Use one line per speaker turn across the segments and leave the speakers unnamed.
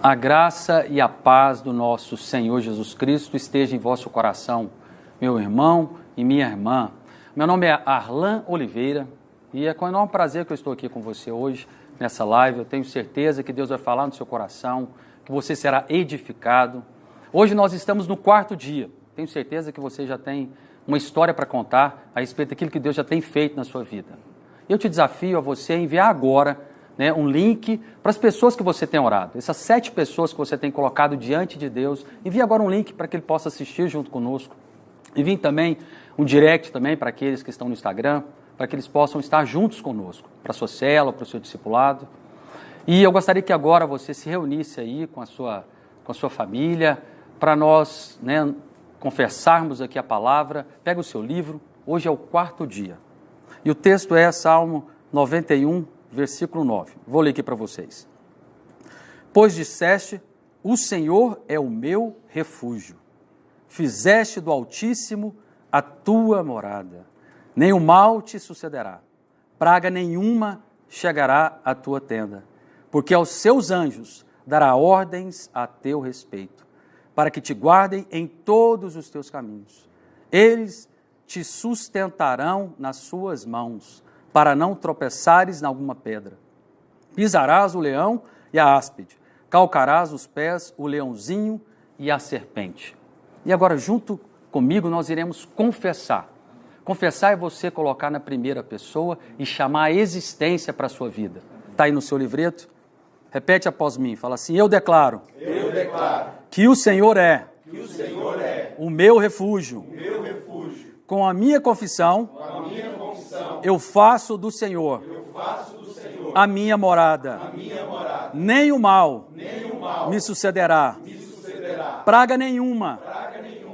A graça e a paz do nosso Senhor Jesus Cristo esteja em vosso coração, meu irmão e minha irmã. Meu nome é Arlan Oliveira e é com enorme prazer que eu estou aqui com você hoje, nessa live. Eu tenho certeza que Deus vai falar no seu coração, que você será edificado. Hoje nós estamos no 4º dia. Tenho certeza que você já tem uma história para contar a respeito daquilo que Deus já tem feito na sua vida. Eu te desafio a você a enviar agora um link para as pessoas que você tem orado. Essas 7 pessoas que você tem colocado diante de Deus, envie agora um link para que ele possa assistir junto conosco. Envie também um direct também para aqueles que estão no Instagram, para que eles possam estar juntos conosco, para a sua célula, para o seu discipulado. E eu gostaria que agora você se reunisse aí com a sua família, para nós confessarmos aqui a palavra. Pega o seu livro, hoje é o 4º dia. E o texto é Salmo 91, versículo 9. Vou ler aqui para vocês. Pois disseste, o Senhor é o meu refúgio. Fizeste do Altíssimo a tua morada. Nem o mal te sucederá. Praga nenhuma chegará à tua tenda. Porque aos seus anjos dará ordens a teu respeito, para que te guardem em todos os teus caminhos. Eles te sustentarão nas suas mãos, para não tropeçares em alguma pedra. Pisarás o leão e a áspide, calcarás os pés o leãozinho e a serpente. E agora, junto comigo, nós iremos confessar. Confessar é você colocar na primeira pessoa e chamar a existência para a sua vida. Está aí no seu livreto? Repete após mim, fala assim: eu declaro que o Senhor é o meu refúgio. Com a minha confissão, eu faço do Senhor a minha morada. Nem o mal me sucederá. Praga nenhuma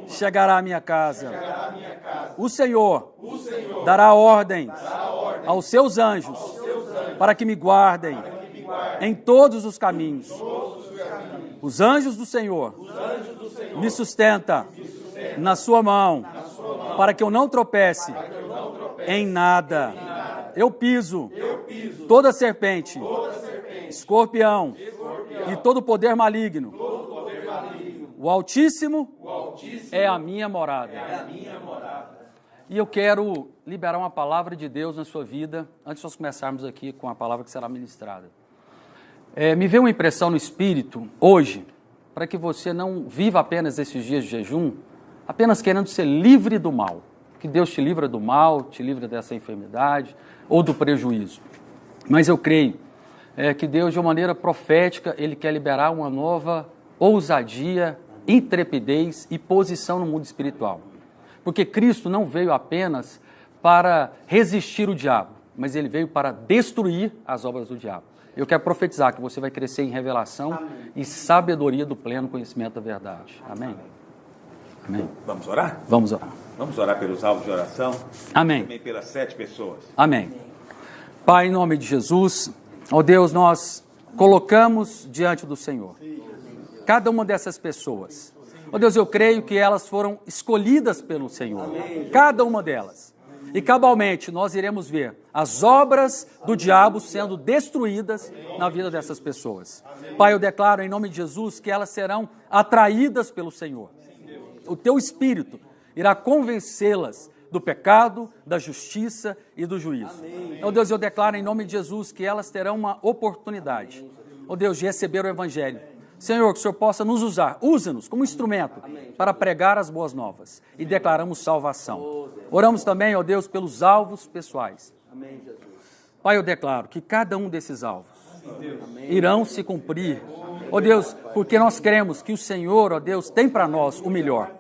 chegará à minha casa. O Senhor dará ordens aos seus anjos para que me guardem em todos os caminhos. Os anjos do Senhor me sustentam na sua mão, para que eu não tropece em nada. Eu piso toda serpente, escorpião e todo poder maligno. O Altíssimo é a minha morada. E eu quero liberar uma palavra de Deus na sua vida, antes de nós começarmos aqui com a palavra que será ministrada. Me veio uma impressão no Espírito, hoje, para que você não viva apenas esses dias de jejum, apenas querendo ser livre do mal. Que Deus te livra do mal, te livra dessa enfermidade ou do prejuízo. Mas eu creio que Deus, de uma maneira profética, Ele quer liberar uma nova ousadia, intrepidez e posição no mundo espiritual. Porque Cristo não veio apenas para resistir o diabo, mas Ele veio para destruir as obras do diabo. Eu quero profetizar que você vai crescer em revelação e sabedoria do pleno conhecimento da verdade. Amém? Amém.
Vamos orar?
Vamos orar.
Vamos orar pelos alvos de oração.
Amém.
Também pelas 7 pessoas.
Amém. Pai, em nome de Jesus, ó Deus, nós colocamos diante do Senhor cada uma dessas pessoas. Ó Deus, eu creio que elas foram escolhidas pelo Senhor. Cada uma delas. E cabalmente nós iremos ver as obras do diabo sendo destruídas na vida dessas pessoas. Pai, eu declaro em nome de Jesus que elas serão atraídas pelo Senhor. O teu Espírito irá convencê-las do pecado, da justiça e do juízo. Ó Deus, eu declaro em nome de Jesus que elas terão uma oportunidade, ó Deus, de receber o Evangelho. Senhor, que o Senhor possa nos usar, usa-nos como instrumento para pregar as boas novas e declaramos salvação. Oramos também, ó Deus, pelos alvos pessoais. Pai, eu declaro que cada um desses alvos irão se cumprir, ó Deus, porque nós cremos que o Senhor, ó Deus, tem para nós o melhor.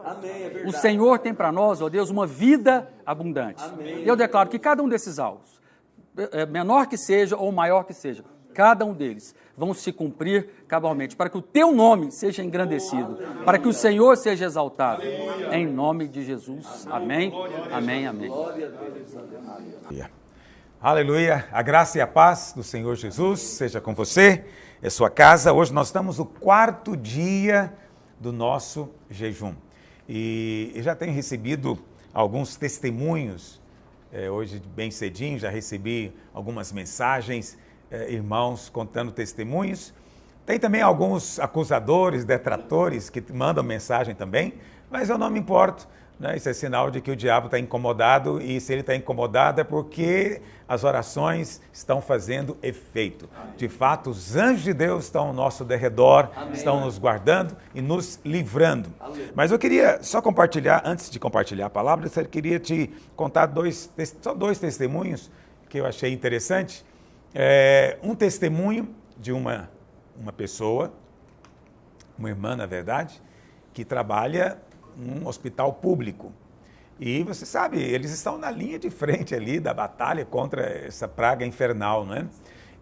O Senhor tem para nós, ó Deus, uma vida abundante. E eu declaro que cada um desses alvos, menor que seja ou maior que seja, cada um deles vão se cumprir cabalmente, para que o teu nome seja engrandecido, para que o Senhor seja exaltado. Em nome de Jesus. Amém, amém, amém.
Aleluia. A graça e a paz do Senhor Jesus seja com você e sua casa. Hoje nós estamos no 4º dia do nosso jejum. E já tenho recebido alguns testemunhos. Hoje, bem cedinho, já recebi algumas mensagens, irmãos contando testemunhos. Tem também alguns acusadores, detratores, que mandam mensagem também, mas eu não me importo, né? Isso é sinal de que o diabo está incomodado, e se ele está incomodado é porque as orações estão fazendo efeito. De fato, os anjos de Deus estão ao nosso derredor, estão nos guardando e nos livrando. Mas eu queria só compartilhar, antes de compartilhar a palavra, eu queria te contar só dois testemunhos que eu achei interessante. Um testemunho de uma pessoa, uma irmã, na verdade, que trabalha num hospital público. E você sabe, eles estão na linha de frente ali da batalha contra essa praga infernal, não é?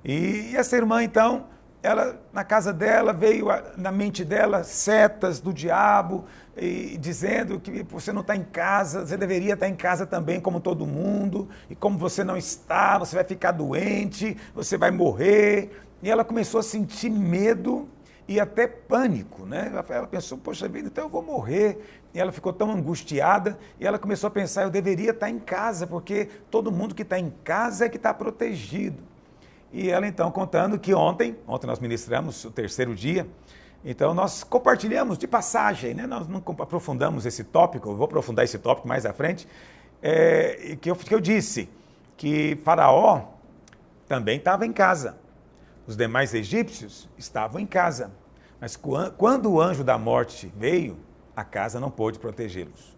E essa irmã, então, ela, na casa dela, veio na mente dela setas do diabo, e dizendo que você não está em casa, você deveria estar em casa também como todo mundo, e como você não está, você vai ficar doente, você vai morrer. E ela começou a sentir medo e até pânico, né? Ela pensou, poxa vida, então eu vou morrer. E ela ficou tão angustiada, e ela começou a pensar, eu deveria estar em casa, porque todo mundo que está em casa é que está protegido. E ela então contando que ontem nós ministramos o 3º dia, então nós compartilhamos de passagem, né? Nós não aprofundamos esse tópico, eu vou aprofundar esse tópico mais à frente, que eu disse que Faraó também estava em casa, os demais egípcios estavam em casa, mas quando o anjo da morte veio, a casa não pôde protegê-los.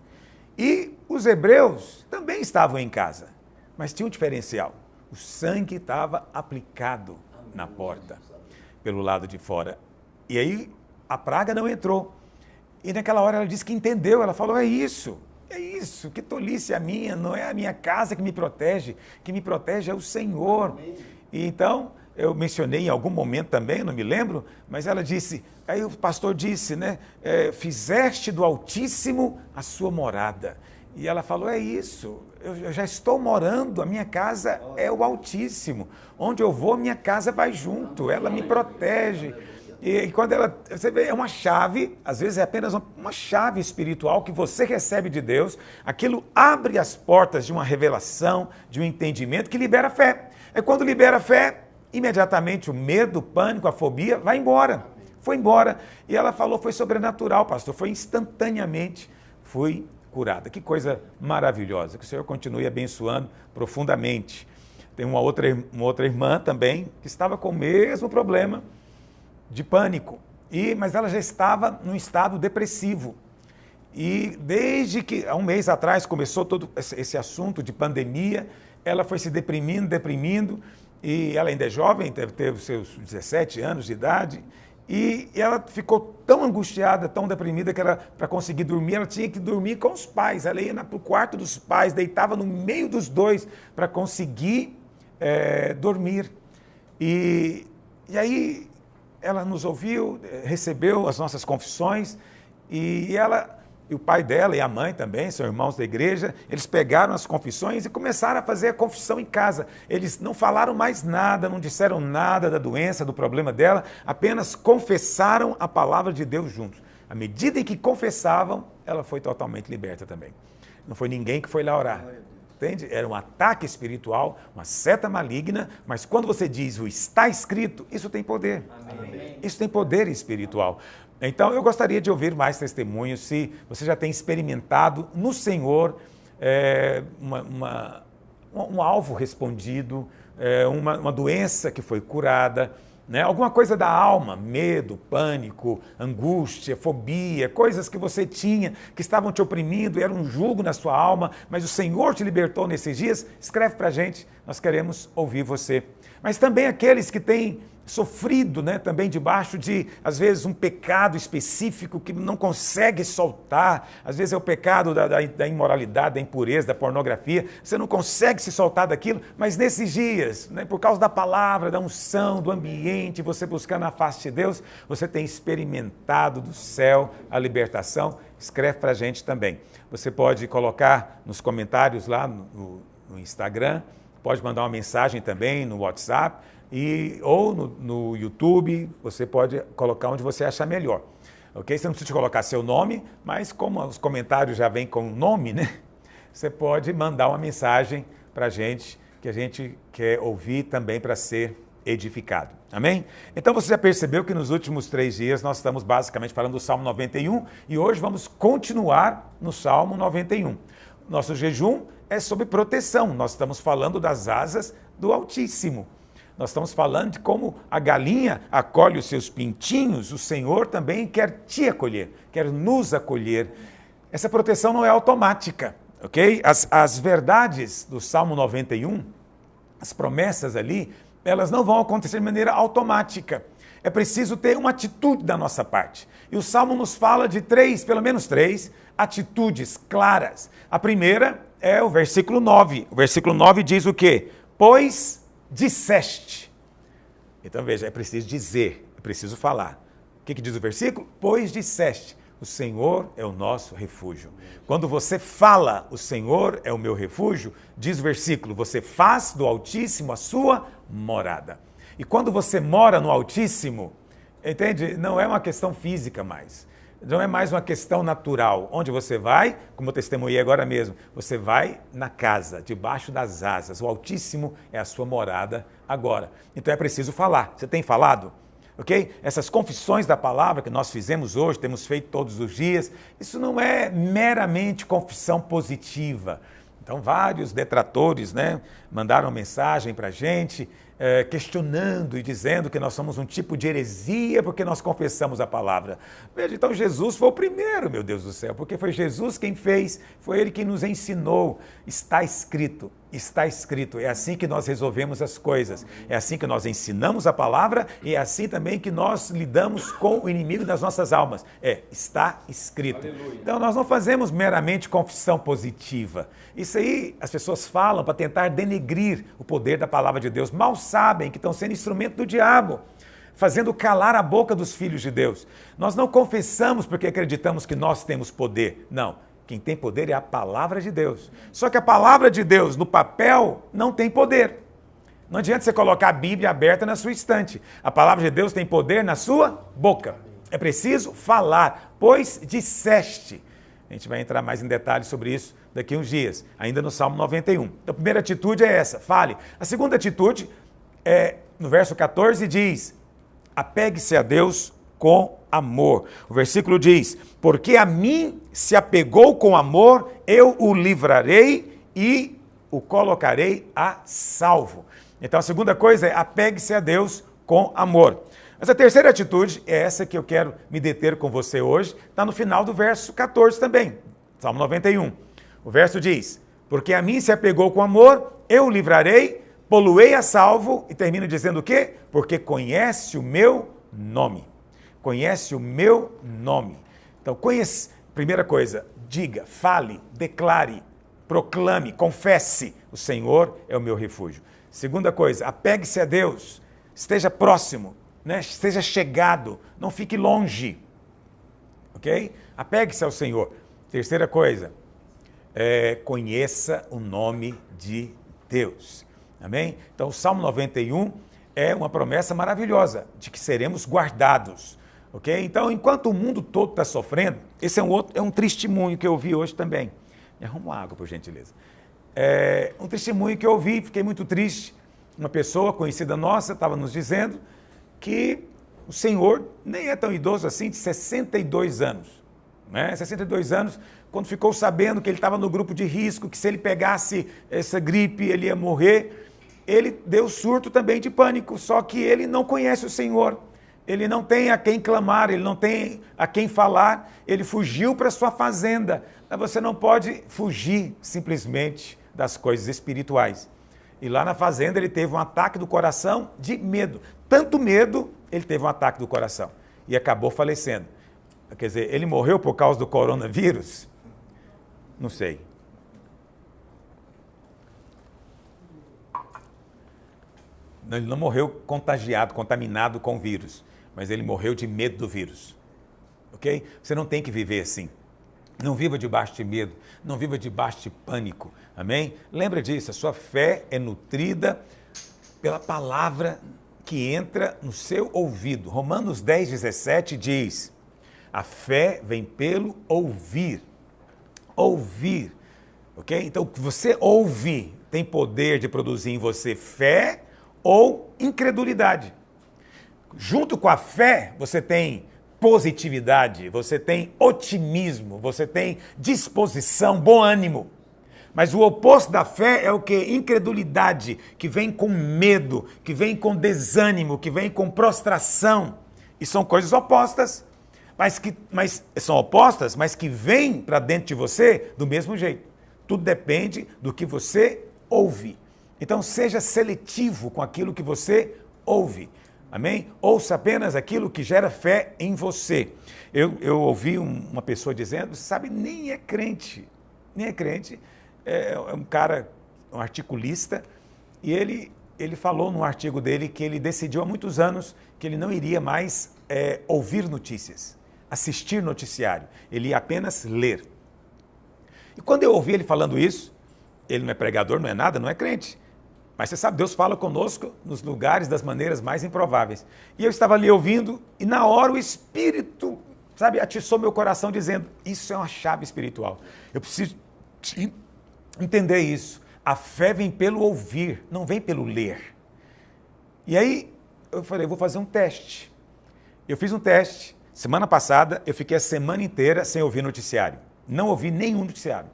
E os hebreus também estavam em casa, mas tinha um diferencial, o sangue estava aplicado na porta, pelo lado de fora. E aí a praga não entrou. E naquela hora ela disse que entendeu, ela falou, é isso, que tolice a minha, não é a minha casa que me protege é o Senhor. E então, eu mencionei em algum momento também, não me lembro, mas ela disse, aí o pastor disse, né, fizeste do Altíssimo a sua morada. E ela falou, é isso, eu já estou morando, a minha casa é o Altíssimo. Onde eu vou, minha casa vai junto, ela me protege. E quando você vê, é uma chave, às vezes é apenas uma chave espiritual que você recebe de Deus, aquilo abre as portas de uma revelação, de um entendimento que libera fé. É quando libera fé, imediatamente o medo, o pânico, a fobia vai embora. foi embora. E ela falou, foi sobrenatural, pastor, foi instantaneamente, fui curada. Que coisa maravilhosa, que o Senhor continue abençoando profundamente. Tem uma outra irmã também que estava com o mesmo problema de pânico, mas ela já estava num estado depressivo. E desde que, há um mês atrás, começou todo esse assunto de pandemia, ela foi se deprimindo, e ela ainda é jovem, deve ter os seus 17 anos de idade, e ela ficou tão angustiada, tão deprimida, que para conseguir dormir, ela tinha que dormir com os pais. Ela ia para o quarto dos pais, deitava no meio dos dois para conseguir dormir. E aí ela nos ouviu, recebeu as nossas confissões, e o pai dela e a mãe também, são irmãos da igreja, eles pegaram as confissões e começaram a fazer a confissão em casa. Eles não falaram mais nada, não disseram nada da doença, do problema dela, apenas confessaram a palavra de Deus juntos. À medida em que confessavam, ela foi totalmente liberta também. Não foi ninguém que foi lá orar. Entende? Era um ataque espiritual, uma seta maligna, mas quando você diz o está escrito, isso tem poder. Amém. Isso tem poder espiritual. Então, eu gostaria de ouvir mais testemunhos, se você já tem experimentado no Senhor um alvo respondido, uma doença que foi curada, né? Alguma coisa da alma, medo, pânico, angústia, fobia, coisas que você tinha, que estavam te oprimindo, era um jugo na sua alma, mas o Senhor te libertou nesses dias. Escreve para a gente, nós queremos ouvir você. Mas também aqueles que têm sofrido, né, também debaixo de, às vezes, um pecado específico que não consegue soltar. Às vezes é o pecado da imoralidade, da impureza, da pornografia. Você não consegue se soltar daquilo, mas nesses dias, né, por causa da palavra, da unção, do ambiente, você buscando a face de Deus, você tem experimentado do céu a libertação. Escreve para a gente também. Você pode colocar nos comentários lá no Instagram, pode mandar uma mensagem também no WhatsApp, ou no YouTube, você pode colocar onde você achar melhor. Ok? Você não precisa colocar seu nome, mas como os comentários já vêm com o nome, né? Você pode mandar uma mensagem para a gente, que a gente quer ouvir também para ser edificado. Amém? Então você já percebeu que nos últimos 3 dias nós estamos basicamente falando do Salmo 91 e hoje vamos continuar no Salmo 91. Nosso jejum é sobre proteção. Nós estamos falando das asas do Altíssimo. Nós estamos falando de como a galinha acolhe os seus pintinhos, o Senhor também quer te acolher, quer nos acolher. Essa proteção não é automática, ok? As verdades do Salmo 91, as promessas ali, elas não vão acontecer de maneira automática. É preciso ter uma atitude da nossa parte. E o Salmo nos fala de pelo menos três atitudes claras. A primeira é o versículo 9. O versículo 9 diz o quê? Pois disseste. Então veja, é preciso dizer, é preciso falar. O que diz o versículo? Pois disseste, o Senhor é o nosso refúgio. Quando você fala, o Senhor é o meu refúgio, diz o versículo, você faz do Altíssimo a sua morada. E quando você mora no Altíssimo, entende? Não é uma questão física mais. Não é mais uma questão natural. Onde você vai, como eu testemunhei agora mesmo, você vai na casa, debaixo das asas. O Altíssimo é a sua morada agora. Então é preciso falar. Você tem falado? Ok? Essas confissões da palavra que nós fizemos hoje, temos feito todos os dias, isso não é meramente confissão positiva. Então vários detratores, né, mandaram mensagem para a gente, questionando e dizendo que nós somos um tipo de heresia porque nós confessamos a palavra. Veja, então Jesus foi o primeiro, meu Deus do céu, porque foi Jesus quem fez, foi Ele quem nos ensinou. Está escrito, está escrito. É assim que nós resolvemos as coisas, é assim que nós ensinamos a palavra e é assim também que nós lidamos com o inimigo das nossas almas. Está escrito. Aleluia. Então nós não fazemos meramente confissão positiva. Isso aí as pessoas falam para tentar denegrir o poder da palavra de Deus. Mal sabem que estão sendo instrumento do diabo, fazendo calar a boca dos filhos de Deus. Nós não confessamos porque acreditamos que nós temos poder. Não, quem tem poder é a palavra de Deus. Só que a palavra de Deus no papel não tem poder. Não adianta você colocar a Bíblia aberta na sua estante. A palavra de Deus tem poder na sua boca. É preciso falar, pois disseste. A gente vai entrar mais em detalhes sobre isso daqui a uns dias, ainda no Salmo 91. Então a primeira atitude é essa, fale. A segunda atitude no verso 14 diz, apegue-se a Deus com amor. O versículo diz, porque a mim se apegou com amor, eu o livrarei e o colocarei a salvo. Então a segunda coisa é apegue-se a Deus com amor. Mas a terceira atitude é essa que eu quero me deter com você hoje, está no final do verso 14 também, Salmo 91. O verso diz, porque a mim se apegou com amor, eu o livrarei, poluei a salvo, e termina dizendo o quê? Porque conhece o meu nome. Conhece o meu nome. Então, conhece, primeira coisa, diga, fale, declare, proclame, confesse, o Senhor é o meu refúgio. Segunda coisa, apegue-se a Deus, esteja próximo, né? Esteja chegado, não fique longe, ok? Apegue-se ao Senhor. Terceira coisa, conheça o nome de Deus, amém? Então o Salmo 91 é uma promessa maravilhosa de que seremos guardados, ok? Então enquanto o mundo todo está sofrendo, esse é um testemunho que eu ouvi hoje também. Me arruma uma água, por gentileza. Um testemunho que eu ouvi, fiquei muito triste. Uma pessoa conhecida nossa estava nos dizendo que o senhor nem é tão idoso assim, de 62 anos. Né? 62 anos, quando ficou sabendo que ele estava no grupo de risco, que se ele pegasse essa gripe ele ia morrer, ele deu surto também de pânico, só que ele não conhece o Senhor, ele não tem a quem clamar, ele não tem a quem falar, ele fugiu para sua fazenda. Mas você não pode fugir simplesmente das coisas espirituais. E lá na fazenda ele teve um ataque do coração de medo. Tanto medo, ele teve um ataque do coração e acabou falecendo. Quer dizer, ele morreu por causa do coronavírus? Não sei. Ele não morreu contagiado, contaminado com o vírus, mas ele morreu de medo do vírus. Ok? Você não tem que viver assim. Não viva debaixo de medo, não viva debaixo de pânico, amém? Lembra disso, a sua fé é nutrida pela palavra que entra no seu ouvido. Romanos 10:17 diz, a fé vem pelo ouvir, ok? Então, o que você ouve tem poder de produzir em você fé ou incredulidade. Junto com a fé, você tem positividade, você tem otimismo, você tem disposição, bom ânimo. Mas o oposto da fé é o quê? Incredulidade, que vem com medo, que vem com desânimo, que vem com prostração. E são coisas opostas, mas que vêm para dentro de você do mesmo jeito. Tudo depende do que você ouve. Então seja seletivo com aquilo que você ouve. Amém? Ouça apenas aquilo que gera fé em você. Eu ouvi uma pessoa dizendo, sabe, nem é crente, é um cara, um articulista, e ele falou num artigo dele que ele decidiu há muitos anos que ele não iria mais ouvir notícias, assistir noticiário, ele ia apenas ler. E quando eu ouvi ele falando isso, ele não é pregador, não é nada, não é crente. Mas você sabe, Deus fala conosco nos lugares das maneiras mais improváveis. E eu estava ali ouvindo, e na hora o Espírito, sabe, atiçou meu coração dizendo, isso é uma chave espiritual. Eu preciso entender isso. A fé vem pelo ouvir, não vem pelo ler. E aí eu falei, vou fazer um teste. Eu fiz um teste. Semana passada eu fiquei a semana inteira sem ouvir noticiário. Não ouvi nenhum noticiário.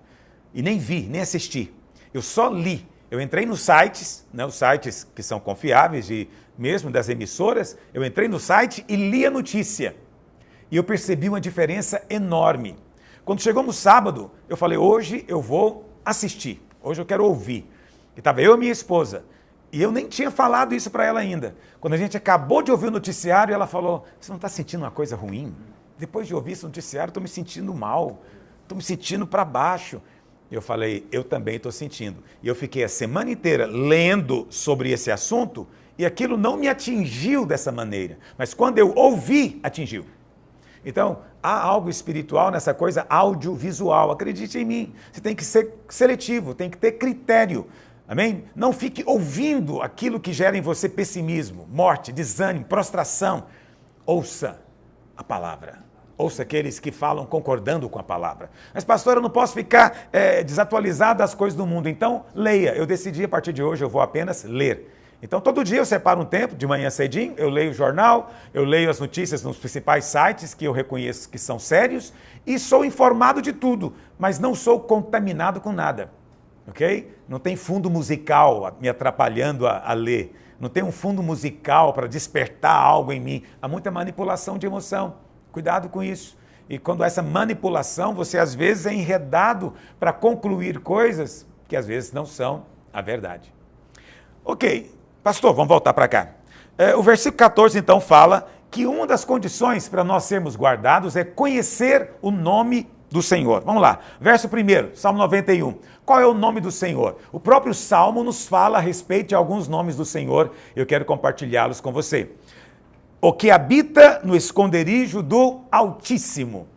E nem vi, nem assisti. Eu só li. Eu entrei nos sites, né, os sites que são confiáveis, mesmo das emissoras, eu entrei no site e li a notícia. E eu percebi uma diferença enorme. Quando chegou no sábado, eu falei, hoje eu vou assistir, hoje eu quero ouvir. E estava eu e minha esposa. E eu nem tinha falado isso para ela ainda. Quando a gente acabou de ouvir o noticiário, ela falou, você não está sentindo uma coisa ruim? Depois de ouvir esse noticiário, estou me sentindo mal, estou me sentindo para baixo. Eu falei, eu também estou sentindo. E eu fiquei a semana inteira lendo sobre esse assunto e aquilo não me atingiu dessa maneira. Mas quando eu ouvi, atingiu. Então, há algo espiritual nessa coisa audiovisual. Acredite em mim. Você tem que ser seletivo, tem que ter critério. Amém? Não fique ouvindo aquilo que gera em você pessimismo, morte, desânimo, prostração. Ouça a palavra. Ouça aqueles que falam concordando com a palavra. Mas, pastor, eu não posso ficar desatualizado das coisas do mundo. Então, leia. Eu decidi, a partir de hoje, eu vou apenas ler. Então, todo dia eu separo um tempo, de manhã cedinho, eu leio o jornal, eu leio as notícias nos principais sites que eu reconheço que são sérios e sou informado de tudo, mas não sou contaminado com nada, ok? Não tem fundo musical me atrapalhando a ler, não tem um fundo musical para despertar algo em mim. Há muita manipulação de emoção, cuidado com isso. E quando há essa manipulação, você às vezes é enredado para concluir coisas que às vezes não são a verdade. Ok. Pastor, vamos voltar para cá. O versículo 14, então, fala que uma das condições para nós sermos guardados é conhecer o nome do Senhor. Vamos lá. Verso 1, Salmo 91. Qual é o nome do Senhor? O próprio Salmo nos fala a respeito de alguns nomes do Senhor. Eu quero compartilhá-los com você. O que habita no esconderijo do Altíssimo.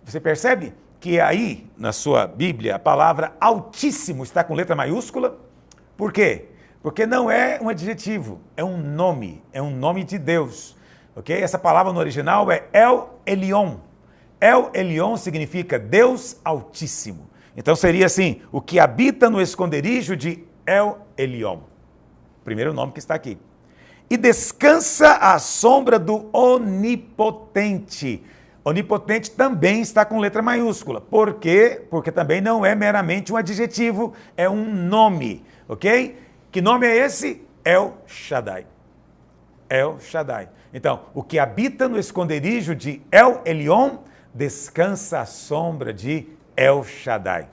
Você percebe que aí, na sua Bíblia, a palavra Altíssimo está com letra maiúscula? Por quê? Porque não é um adjetivo, é um nome de Deus, ok? Essa palavra no original é El Elyon. El Elyon significa Deus Altíssimo. Então seria assim, o que habita no esconderijo de El Elyon. Primeiro nome que está aqui. E descansa à sombra do Onipotente. Onipotente também está com letra maiúscula. Por quê? Porque também não é meramente um adjetivo, é um nome, ok? Que nome é esse? El Shaddai. El Shaddai. Então, o que habita no esconderijo de El Elyon, descansa à sombra de El Shaddai.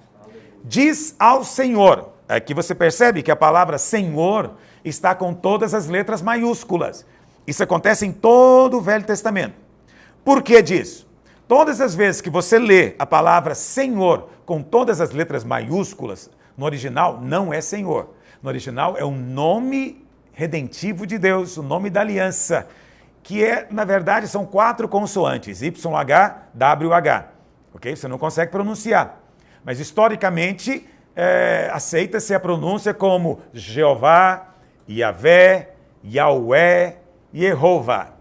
Diz ao Senhor. Aqui você percebe que a palavra Senhor está com todas as letras maiúsculas. Isso acontece em todo o Velho Testamento. Por que disso? Todas as vezes que você lê a palavra Senhor com todas as letras maiúsculas, no original não é Senhor. No original é um nome redentivo de Deus, o nome da aliança, que na verdade, são 4 consoantes, YHWH, ok? Você não consegue pronunciar, mas historicamente aceita-se a pronúncia como Jeová, Yahvé, Yahweh, Yehová,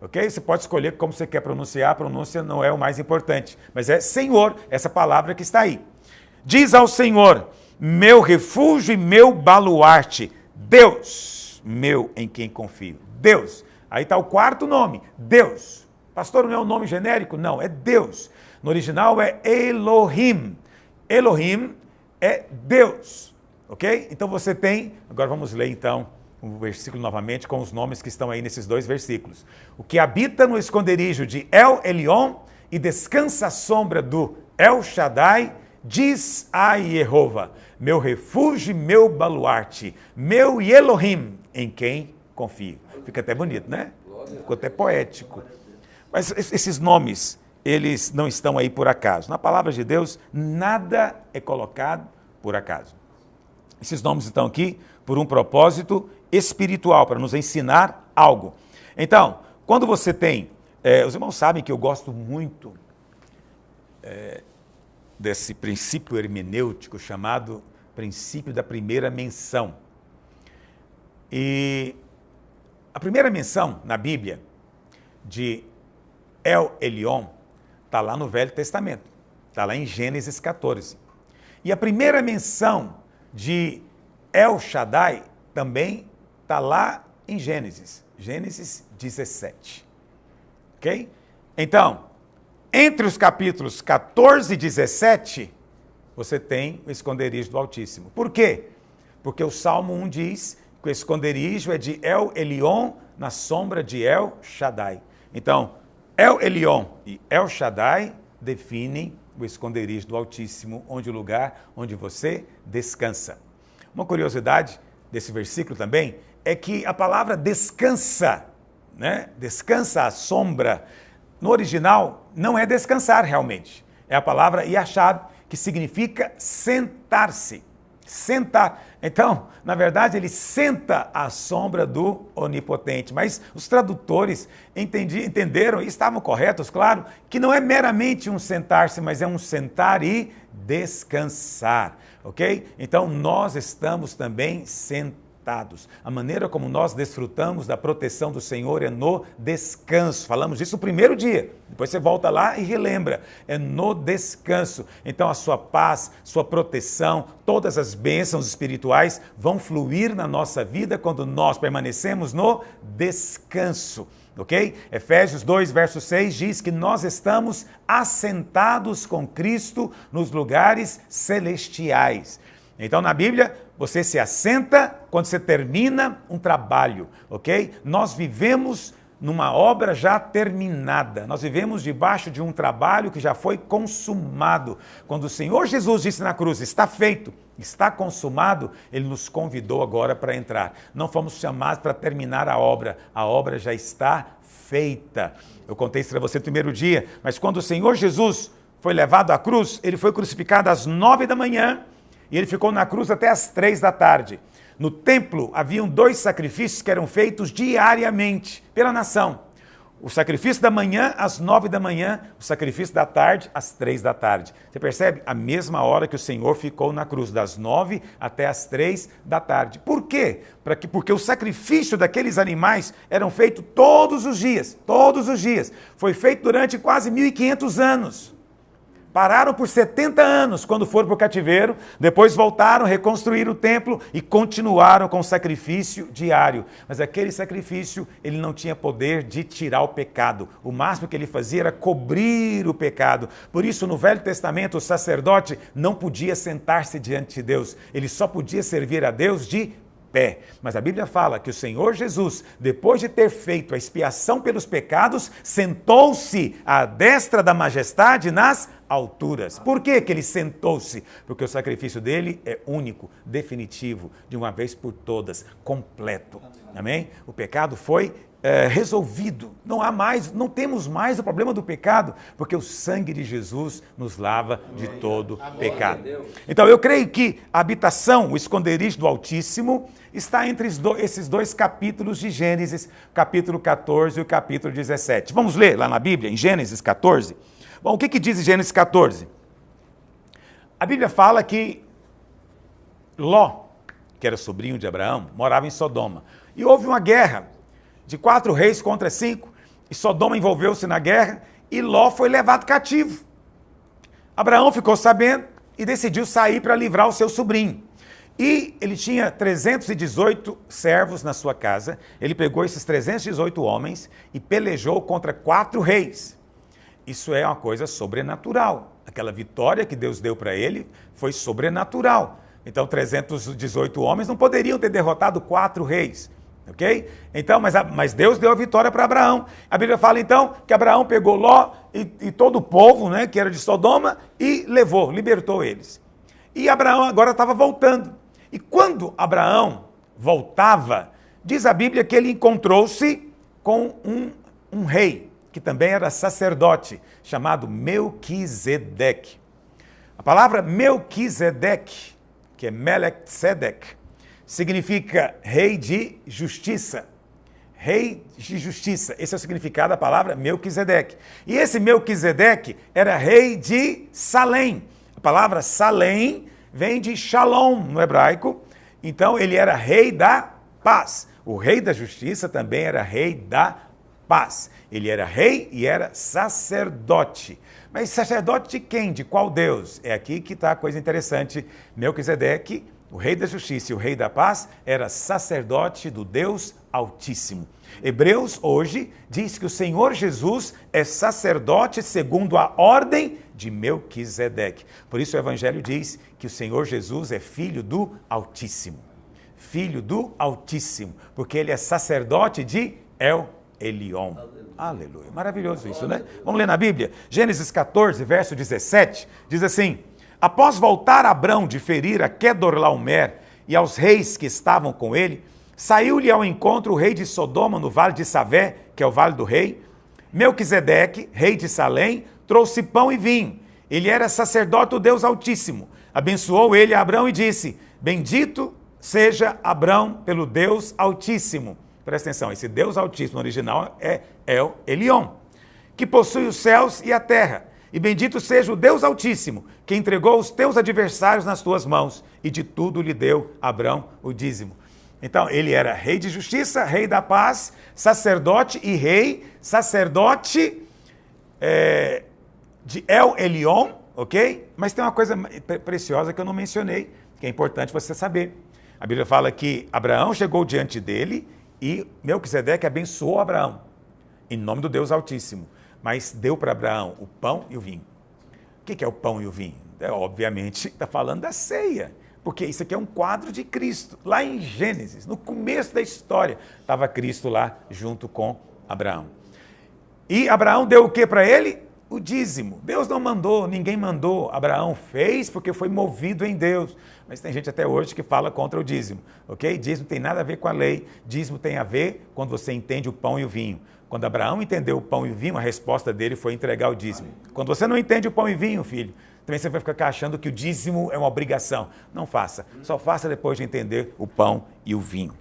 ok? Você pode escolher como você quer pronunciar, a pronúncia não é o mais importante, mas é Senhor, essa palavra que está aí. Diz ao Senhor, meu refúgio e meu baluarte, Deus, meu em quem confio. Deus. Aí está o 4º nome, Deus. Pastor, não é um nome genérico? Não, é Deus. No original é Elohim. Elohim é Deus, ok? Então você tem, agora vamos ler então o versículo novamente com os nomes que estão aí nesses 2 versículos. O que habita no esconderijo de El Elyon e descansa à sombra do El Shaddai, diz a Jeová, meu refúgio e meu baluarte, meu Elohim, em quem confio. Fica até bonito, né? Ficou até poético. Mas esses nomes, eles não estão aí por acaso. Na palavra de Deus, nada é colocado por acaso. Esses nomes estão aqui por um propósito espiritual, para nos ensinar algo. Então, quando você tem... os irmãos sabem que eu gosto muito desse princípio hermenêutico chamado princípio da primeira menção. E a primeira menção na Bíblia de El Elyon está lá no Velho Testamento, está lá em Gênesis 14. E a primeira menção de El Shaddai também está lá em Gênesis 17. Ok? Então, entre os capítulos 14 e 17, você tem o esconderijo do Altíssimo. Por quê? Porque o Salmo 1 diz que o esconderijo é de El Elyon na sombra de El Shaddai. Então, El Elyon e El Shaddai definem o esconderijo do Altíssimo, onde o lugar onde você descansa. Uma curiosidade desse versículo também é que a palavra descansa, né? Descansa à sombra, no original não é descansar realmente. É a palavra yashab, que significa sentar-se. Sentar. Então, na verdade, ele senta à sombra do Onipotente. Mas os tradutores entenderam e estavam corretos, claro, que não é meramente um sentar-se, mas é um sentar e descansar, ok? Então, nós estamos também sentados. assentados. A maneira como nós desfrutamos da proteção do Senhor é no descanso. Falamos disso no primeiro dia. Depois você volta lá e relembra. É no descanso. Então a sua paz, sua proteção, todas as bênçãos espirituais vão fluir na nossa vida quando nós permanecemos no descanso. Ok? Efésios 2, verso 6 diz que nós estamos assentados com Cristo nos lugares celestiais. Então, na Bíblia, você se assenta quando você termina um trabalho, ok? Nós vivemos numa obra já terminada. Nós vivemos debaixo de um trabalho que já foi consumado. Quando o Senhor Jesus disse na cruz, está feito, está consumado, Ele nos convidou agora para entrar. Não fomos chamados para terminar a obra já está feita. Eu contei isso para você no primeiro dia, mas quando o Senhor Jesus foi levado à cruz, Ele foi crucificado às 9 da manhã e Ele ficou na cruz até às 3 da tarde. No templo haviam 2 sacrifícios que eram feitos diariamente pela nação. O sacrifício da manhã às 9 da manhã, o sacrifício da tarde às 3 da tarde. Você percebe? A mesma hora que o Senhor ficou na cruz, das 9 até as 3 da tarde. Por quê? Porque o sacrifício daqueles animais eram feito todos os dias. Todos os dias. Foi feito durante quase 1.500 anos. Pararam por 70 anos quando foram para o cativeiro, depois voltaram, reconstruíram o templo e continuaram com o sacrifício diário. Mas aquele sacrifício, ele não tinha poder de tirar o pecado. O máximo que ele fazia era cobrir o pecado. Por isso, no Velho Testamento, o sacerdote não podia sentar-se diante de Deus. Ele só podia servir a Deus de pé. Mas a Bíblia fala que o Senhor Jesus, depois de ter feito a expiação pelos pecados, sentou-se à destra da majestade nas alturas. Por que ele sentou-se? Porque o sacrifício dele é único, definitivo, de uma vez por todas, completo. Amém? O pecado foi resolvido. Não temos mais o problema do pecado, porque o sangue de Jesus nos lava de todo pecado. Então eu creio que a habitação, o esconderijo do Altíssimo, está entre esses 2 capítulos de Gênesis, capítulo 14 e o capítulo 17. Vamos ler lá na Bíblia, em Gênesis 14? Bom, o que diz em Gênesis 14? A Bíblia fala que Ló, que era sobrinho de Abraão, morava em Sodoma. E houve uma guerra de 4 reis contra 5, e Sodoma envolveu-se na guerra, e Ló foi levado cativo. Abraão ficou sabendo e decidiu sair para livrar o seu sobrinho. E ele tinha 318 servos na sua casa, ele pegou esses 318 homens e pelejou contra 4 reis. Isso é uma coisa sobrenatural. Aquela vitória que Deus deu para ele foi sobrenatural. Então 318 homens não poderiam ter derrotado 4 reis. Ok? Então, mas Deus deu a vitória para Abraão. A Bíblia fala então que Abraão pegou Ló e todo o povo, né, que era de Sodoma, e levou, libertou eles. E Abraão agora estava voltando. E quando Abraão voltava, diz a Bíblia que ele encontrou-se com um rei, que também era sacerdote, chamado Melquisedeque. A palavra Melquisedeque, que é Melech-Tzedek, significa rei de justiça. Rei de justiça. Esse é o significado da palavra Melquisedeque. E esse Melquisedeque era rei de Salém. A palavra Salém vem de Shalom no hebraico. Então ele era rei da paz. O rei da justiça também era rei da paz. Ele era rei e era sacerdote. Mas sacerdote de quem? De qual Deus? É aqui que está a coisa interessante. Melquisedeque, o rei da justiça e o rei da paz, era sacerdote do Deus Altíssimo. Hebreus hoje diz que o Senhor Jesus é sacerdote segundo a ordem de Melquisedeque. Por isso o Evangelho diz que o Senhor Jesus é filho do Altíssimo. Filho do Altíssimo, porque ele é sacerdote de El Elion. Aleluia. Maravilhoso isso, né? Vamos ler na Bíblia? Gênesis 14, verso 17, diz assim: após voltar Abrão de ferir a Quedorlaomer e aos reis que estavam com ele, saiu-lhe ao encontro o rei de Sodoma no vale de Savé, que é o vale do rei. Melquisedeque, rei de Salém, trouxe pão e vinho. Ele era sacerdote do Deus Altíssimo. Abençoou ele a Abrão e disse: bendito seja Abrão pelo Deus Altíssimo. Presta atenção, esse Deus Altíssimo no original é El Elion, que possui os céus e a terra. E bendito seja o Deus Altíssimo, que entregou os teus adversários nas tuas mãos, e de tudo lhe deu Abrão o dízimo. Então, ele era rei de justiça, rei da paz, sacerdote e rei, sacerdote de El Elyon, ok? Mas tem uma coisa preciosa que eu não mencionei, que é importante você saber. A Bíblia fala que Abraão chegou diante dele e Melquisedeque abençoou Abraão, em nome do Deus Altíssimo, mas deu para Abraão o pão e o vinho. O que é o pão e o vinho? Obviamente, está falando da ceia, porque isso aqui é um quadro de Cristo. Lá em Gênesis, no começo da história, estava Cristo lá junto com Abraão. E Abraão deu o que para ele? O dízimo. Deus não mandou, ninguém mandou. Abraão fez porque foi movido em Deus. Mas tem gente até hoje que fala contra o dízimo, ok? Dízimo tem nada a ver com a lei. Dízimo tem a ver quando você entende o pão e o vinho. Quando Abraão entendeu o pão e o vinho, a resposta dele foi entregar o dízimo. Quando você não entende o pão e vinho, filho, também você vai ficar achando que o dízimo é uma obrigação. Não faça. Só faça depois de entender o pão e o vinho.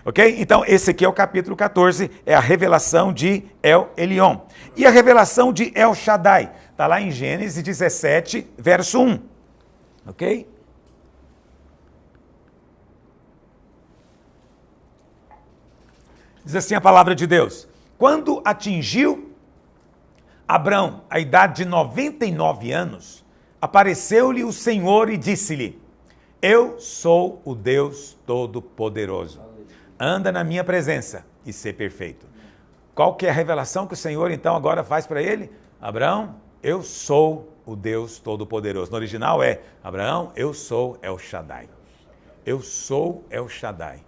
Ok? Então, esse aqui é o capítulo 14, é a revelação de El Elyon. E a revelação de El Shaddai, está lá em Gênesis 17, verso 1. Ok? Diz assim a palavra de Deus. Quando atingiu Abrão a idade de 99 anos, apareceu-lhe o Senhor e disse-lhe: Eu sou o Deus Todo-Poderoso. Anda na minha presença e ser perfeito. Qual que é a revelação que o Senhor então agora faz para ele? Abraão, eu sou o Deus Todo-Poderoso. No original é, Abraão, eu sou El Shaddai. Eu sou El Shaddai.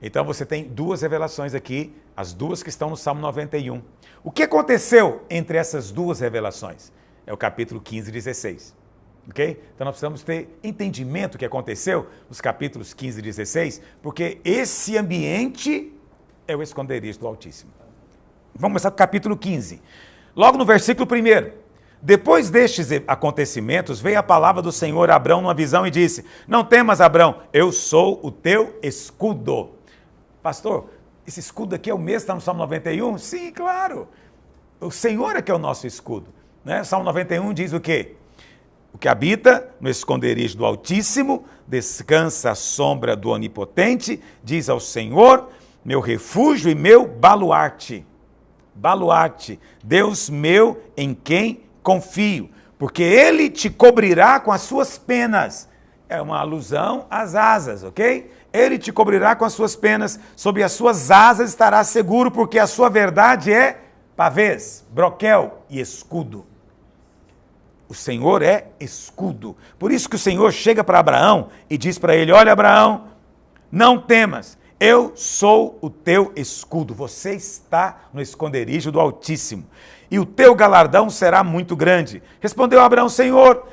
Então você tem duas revelações aqui, as duas que estão no Salmo 91. O que aconteceu entre essas duas revelações? É o capítulo 15 e 16. Okay? Então nós precisamos ter entendimento do que aconteceu nos capítulos 15 e 16, porque esse ambiente é o esconderijo do Altíssimo. Vamos começar com o capítulo 15. Logo no versículo 1. Depois destes acontecimentos, veio a palavra do Senhor a Abrão numa visão e disse: Não temas, Abrão, eu sou o teu escudo. Pastor, esse escudo aqui é o mesmo que está no Salmo 91? Sim, claro. O Senhor é que é o nosso escudo. Né? O Salmo 91 diz o quê? O que habita no esconderijo do Altíssimo, descansa à sombra do Onipotente, diz ao Senhor, meu refúgio e meu baluarte. Baluarte, Deus meu em quem confio, porque Ele te cobrirá com as suas penas. É uma alusão às asas, ok? Ele te cobrirá com as suas penas, sob as suas asas estará seguro, porque a sua verdade é pavês, broquel e escudo. O Senhor é escudo. Por isso que o Senhor chega para Abraão e diz para ele: olha, Abraão, não temas, eu sou o teu escudo. Você está no esconderijo do Altíssimo. E o teu galardão será muito grande. Respondeu Abraão: Senhor,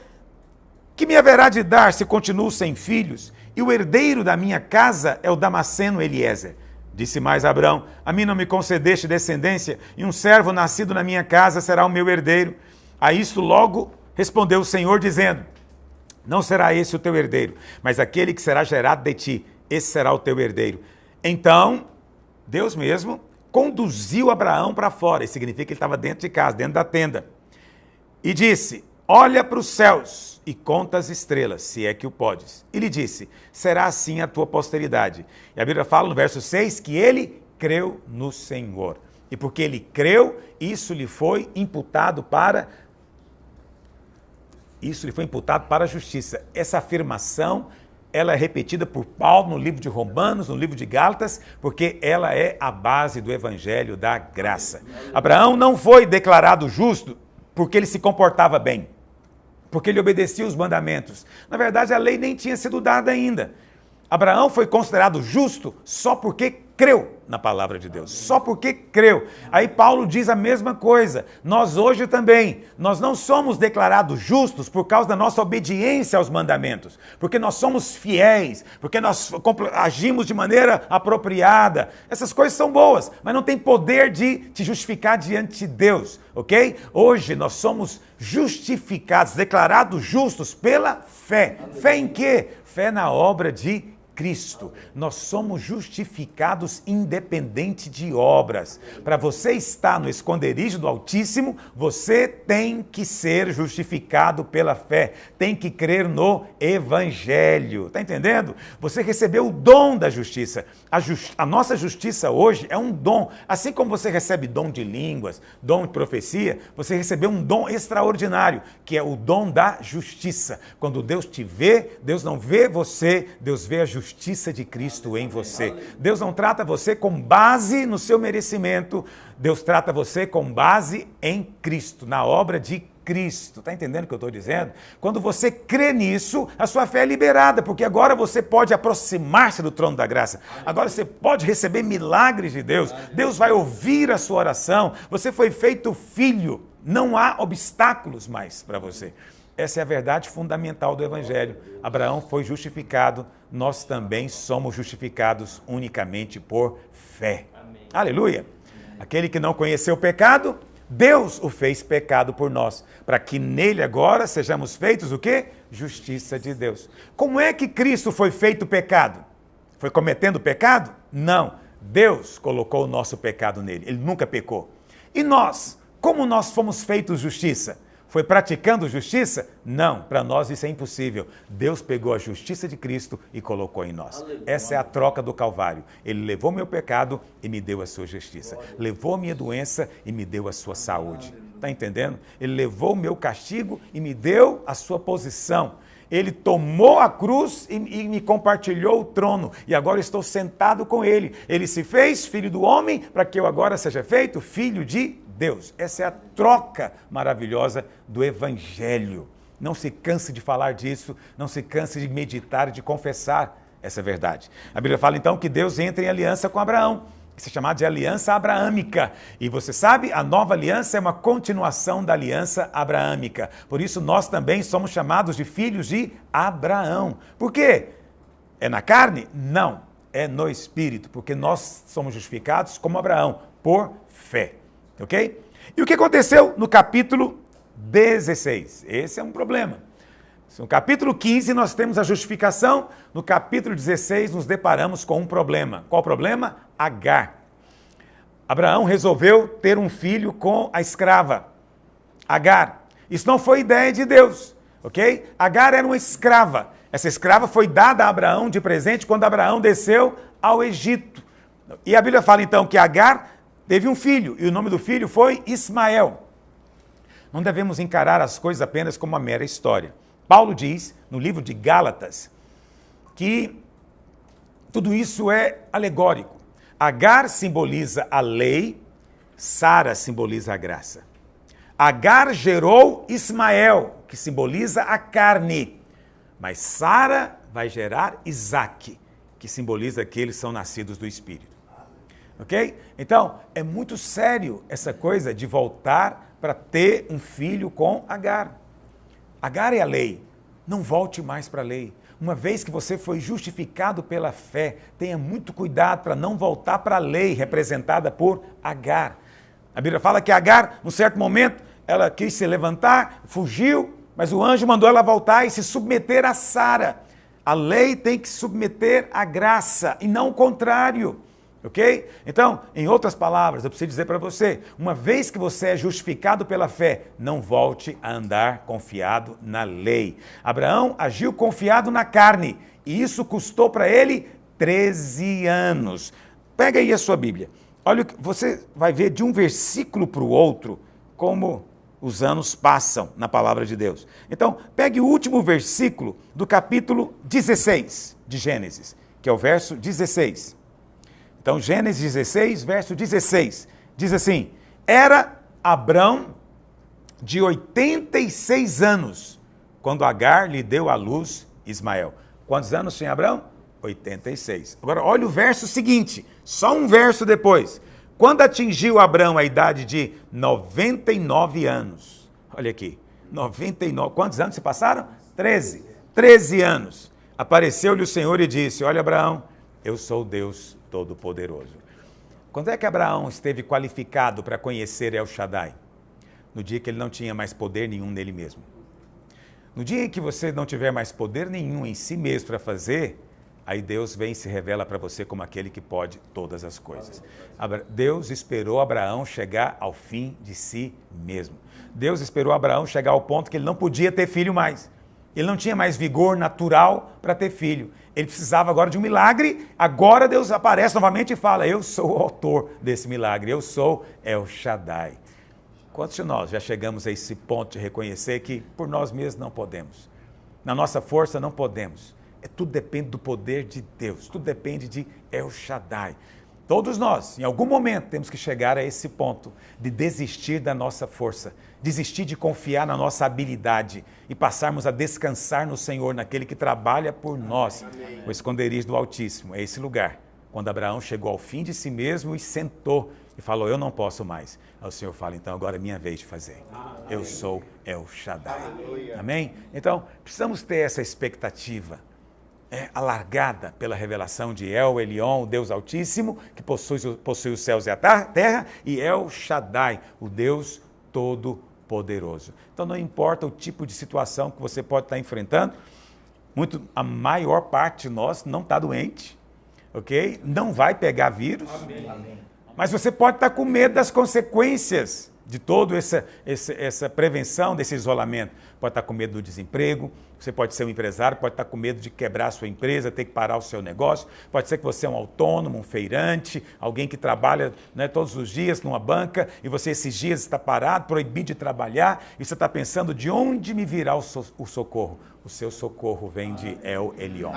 que me haverá de dar se continuo sem filhos? E o herdeiro da minha casa é o Damasceno Eliezer. Disse mais Abraão: a mim não me concedeste descendência, e um servo nascido na minha casa será o meu herdeiro. A isto logo respondeu o Senhor, dizendo: não será esse o teu herdeiro, mas aquele que será gerado de ti, esse será o teu herdeiro. Então, Deus mesmo conduziu Abraão para fora, isso significa que ele estava dentro de casa, dentro da tenda, e disse: olha para os céus e conta as estrelas, se é que o podes. E lhe disse: será assim a tua posteridade. E a Bíblia fala no verso 6 que ele creu no Senhor. E porque ele creu, isso lhe foi imputado para a justiça. Essa afirmação, ela é repetida por Paulo no livro de Romanos, no livro de Gálatas, porque ela é a base do evangelho da graça. Abraão não foi declarado justo porque ele se comportava bem, porque ele obedecia os mandamentos. Na verdade, a lei nem tinha sido dada ainda. Abraão foi considerado justo só porque creu na palavra de Deus, só porque creu. Aí Paulo diz a mesma coisa. Nós hoje também, nós não somos declarados justos por causa da nossa obediência aos mandamentos, porque nós somos fiéis, porque nós agimos de maneira apropriada. Essas coisas são boas, mas não tem poder de te justificar diante de Deus, ok? Hoje nós somos justificados, declarados justos pela fé. Fé em quê? Fé na obra de Cristo, nós somos justificados independente de obras. Para você estar no esconderijo do Altíssimo, você tem que ser justificado pela fé, tem que crer no Evangelho. Está entendendo? Você recebeu o dom da justiça. A nossa justiça hoje é um dom. Assim como você recebe dom de línguas, dom de profecia, você recebeu um dom extraordinário, que é o dom da justiça. Quando Deus te vê, Deus não vê você, Deus vê a justiça de Cristo em você. Deus não trata você com base no seu merecimento, Deus trata você com base em Cristo, na obra de Cristo. Está entendendo o que eu estou dizendo? Quando você crê nisso, a sua fé é liberada, porque agora você pode aproximar-se do trono da graça. Agora você pode receber milagres de Deus. Deus vai ouvir a sua oração. Você foi feito filho. Não há obstáculos mais para você. Essa é a verdade fundamental do Evangelho. Abraão foi justificado, nós também somos justificados unicamente por fé. Amém. Aleluia! Aquele que não conheceu o pecado, Deus o fez pecado por nós, para que nele agora sejamos feitos o quê? Justiça de Deus. Como é que Cristo foi feito pecado? Foi cometendo pecado? Não. Deus colocou o nosso pecado nele. Ele nunca pecou. E nós? Como nós fomos feitos justiça? Foi praticando justiça? Não, para nós isso é impossível. Deus pegou a justiça de Cristo e colocou em nós. Essa é a troca do Calvário. Ele levou meu pecado e me deu a sua justiça. Levou a minha doença e me deu a sua saúde. Está entendendo? Ele levou o meu castigo e me deu a sua posição. Ele tomou a cruz e me compartilhou o trono. E agora estou sentado com ele. Ele se fez filho do homem para que eu agora seja feito filho de Deus. Essa é a troca maravilhosa do Evangelho. Não se canse de falar disso, não se canse de meditar, de confessar essa verdade. A Bíblia fala então que Deus entra em aliança com Abraão. Isso é chamado de aliança abraâmica. E você sabe, a nova aliança é uma continuação da aliança abraâmica. Por isso nós também somos chamados de filhos de Abraão. Por quê? É na carne? Não. É no Espírito, porque nós somos justificados como Abraão, por fé. Ok? E o que aconteceu no capítulo 16? Esse é um problema. No capítulo 15 nós temos a justificação, no capítulo 16 nos deparamos com um problema. Qual problema? Agar. Abraão resolveu ter um filho com a escrava, Agar. Isso não foi ideia de Deus, ok? Agar era uma escrava. Essa escrava foi dada a Abraão de presente quando Abraão desceu ao Egito. E a Bíblia fala então que Agar teve um filho, e o nome do filho foi Ismael. Não devemos encarar as coisas apenas como uma mera história. Paulo diz, no livro de Gálatas, que tudo isso é alegórico. Agar simboliza a lei, Sara simboliza a graça. Agar gerou Ismael, que simboliza a carne. Mas Sara vai gerar Isaque, que simboliza que eles são nascidos do Espírito. Ok? Então, é muito sério essa coisa de voltar para ter um filho com Agar. Agar é a lei. Não volte mais para a lei. Uma vez que você foi justificado pela fé, tenha muito cuidado para não voltar para a lei representada por Agar. A Bíblia fala que Agar, num certo momento, ela quis se levantar, fugiu, mas o anjo mandou ela voltar e se submeter a Sara. A lei tem que se submeter à graça e não o contrário. Ok? Então, em outras palavras, eu preciso dizer para você, uma vez que você é justificado pela fé, não volte a andar confiado na lei. Abraão agiu confiado na carne, e isso custou para ele 13 anos. Pega aí a sua Bíblia. Olha, você vai ver de um versículo para o outro, como os anos passam na palavra de Deus. Então, pegue o último versículo do capítulo 16 de Gênesis, que é o verso 16. Então, Gênesis 16, verso 16, diz assim: era Abrão de 86 anos, quando Agar lhe deu à luz Ismael. Quantos anos tinha Abrão? 86. Agora, olha o verso seguinte, só um verso depois. Quando atingiu Abrão a idade de 99 anos, olha aqui, 99, quantos anos se passaram? 13. 13 anos. Apareceu-lhe o Senhor e disse: olha, Abraão, eu sou Deus Todo-Poderoso. Quando é que Abraão esteve qualificado para conhecer El Shaddai? No dia que ele não tinha mais poder nenhum nele mesmo. No dia em que você não tiver mais poder nenhum em si mesmo para fazer, aí Deus vem e se revela para você como aquele que pode todas as coisas. Deus esperou Abraão chegar ao fim de si mesmo. Deus esperou Abraão chegar ao ponto que ele não podia ter filho mais. Ele não tinha mais vigor natural para ter filho. Ele precisava agora de um milagre. Agora Deus aparece novamente e fala, eu sou o autor desse milagre, eu sou El Shaddai. Quantos de nós já chegamos a esse ponto de reconhecer que por nós mesmos não podemos? Na nossa força não podemos. Tudo depende do poder de Deus, tudo depende de El Shaddai. Todos nós, em algum momento, temos que chegar a esse ponto de desistir da nossa força, desistir de confiar na nossa habilidade e passarmos a descansar no Senhor, naquele que trabalha por nós. Amém. O esconderijo do Altíssimo é esse lugar. Quando Abraão chegou ao fim de si mesmo e sentou e falou, eu não posso mais. Aí o Senhor fala, então agora é minha vez de fazer. Amém. Eu sou El Shaddai. Aleluia. Amém? Então, precisamos ter essa expectativa alargada pela revelação de El Elyon, o Deus Altíssimo, que possui os céus e a terra, e El Shaddai, o Deus Todo-Poderoso. Então não importa o tipo de situação que você pode estar enfrentando, a maior parte de nós não está doente, ok? Não vai pegar vírus, amém. Mas você pode estar com medo das consequências de toda essa prevenção, desse isolamento. Pode estar com medo do desemprego, você pode ser um empresário, pode estar com medo de quebrar a sua empresa, ter que parar o seu negócio, pode ser que você é um autônomo, um feirante, alguém que trabalha, né, todos os dias numa banca e você esses dias está parado, proibido de trabalhar e você está pensando de onde me virá o socorro. O seu socorro vem de El Elyon.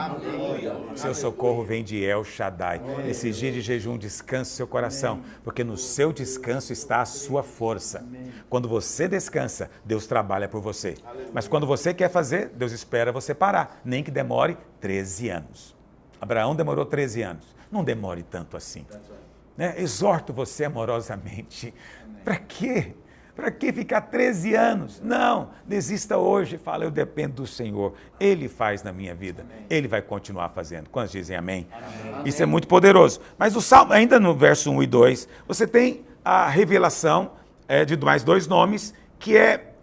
O seu socorro vem de El Shaddai. Nesses dias de jejum, descanse seu coração, porque no seu descanso está a sua força. Quando você descansa, Deus trabalha por você. Mas quando você quer fazer, Deus espera você parar, nem que demore 13 anos. Abraão demorou 13 anos. Não demore tanto assim. Né? Exorto você amorosamente. Para quê? Para que ficar 13 anos? Não, desista hoje e fala, eu dependo do Senhor. Ele faz na minha vida. Amém. Ele vai continuar fazendo. Quantos dizem amém? Amém? Isso é muito poderoso. Mas o Salmo, ainda no verso 1 e 2, você tem a revelação de mais dois nomes, que é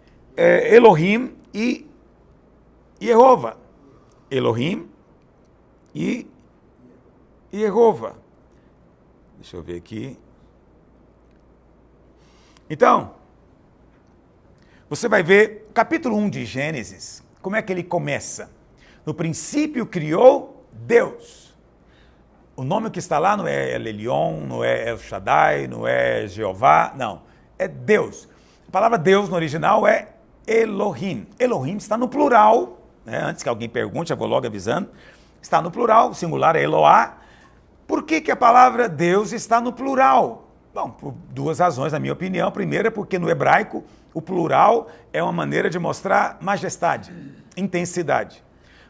Elohim e Jeová. Elohim e Jeová. Deixa eu ver aqui. Então, você vai ver o capítulo 1 de Gênesis, como é que ele começa? No princípio criou Deus. O nome que está lá não é El Elyon, não é El Shaddai, não é Jeová, não. É Deus. A palavra Deus no original é Elohim. Elohim está no plural, né? Antes que alguém pergunte, eu vou logo avisando. Está no plural, o singular é Eloá. Por que a palavra Deus está no plural? Bom, por duas razões, na minha opinião. Primeiro é porque no hebraico o plural é uma maneira de mostrar majestade, intensidade.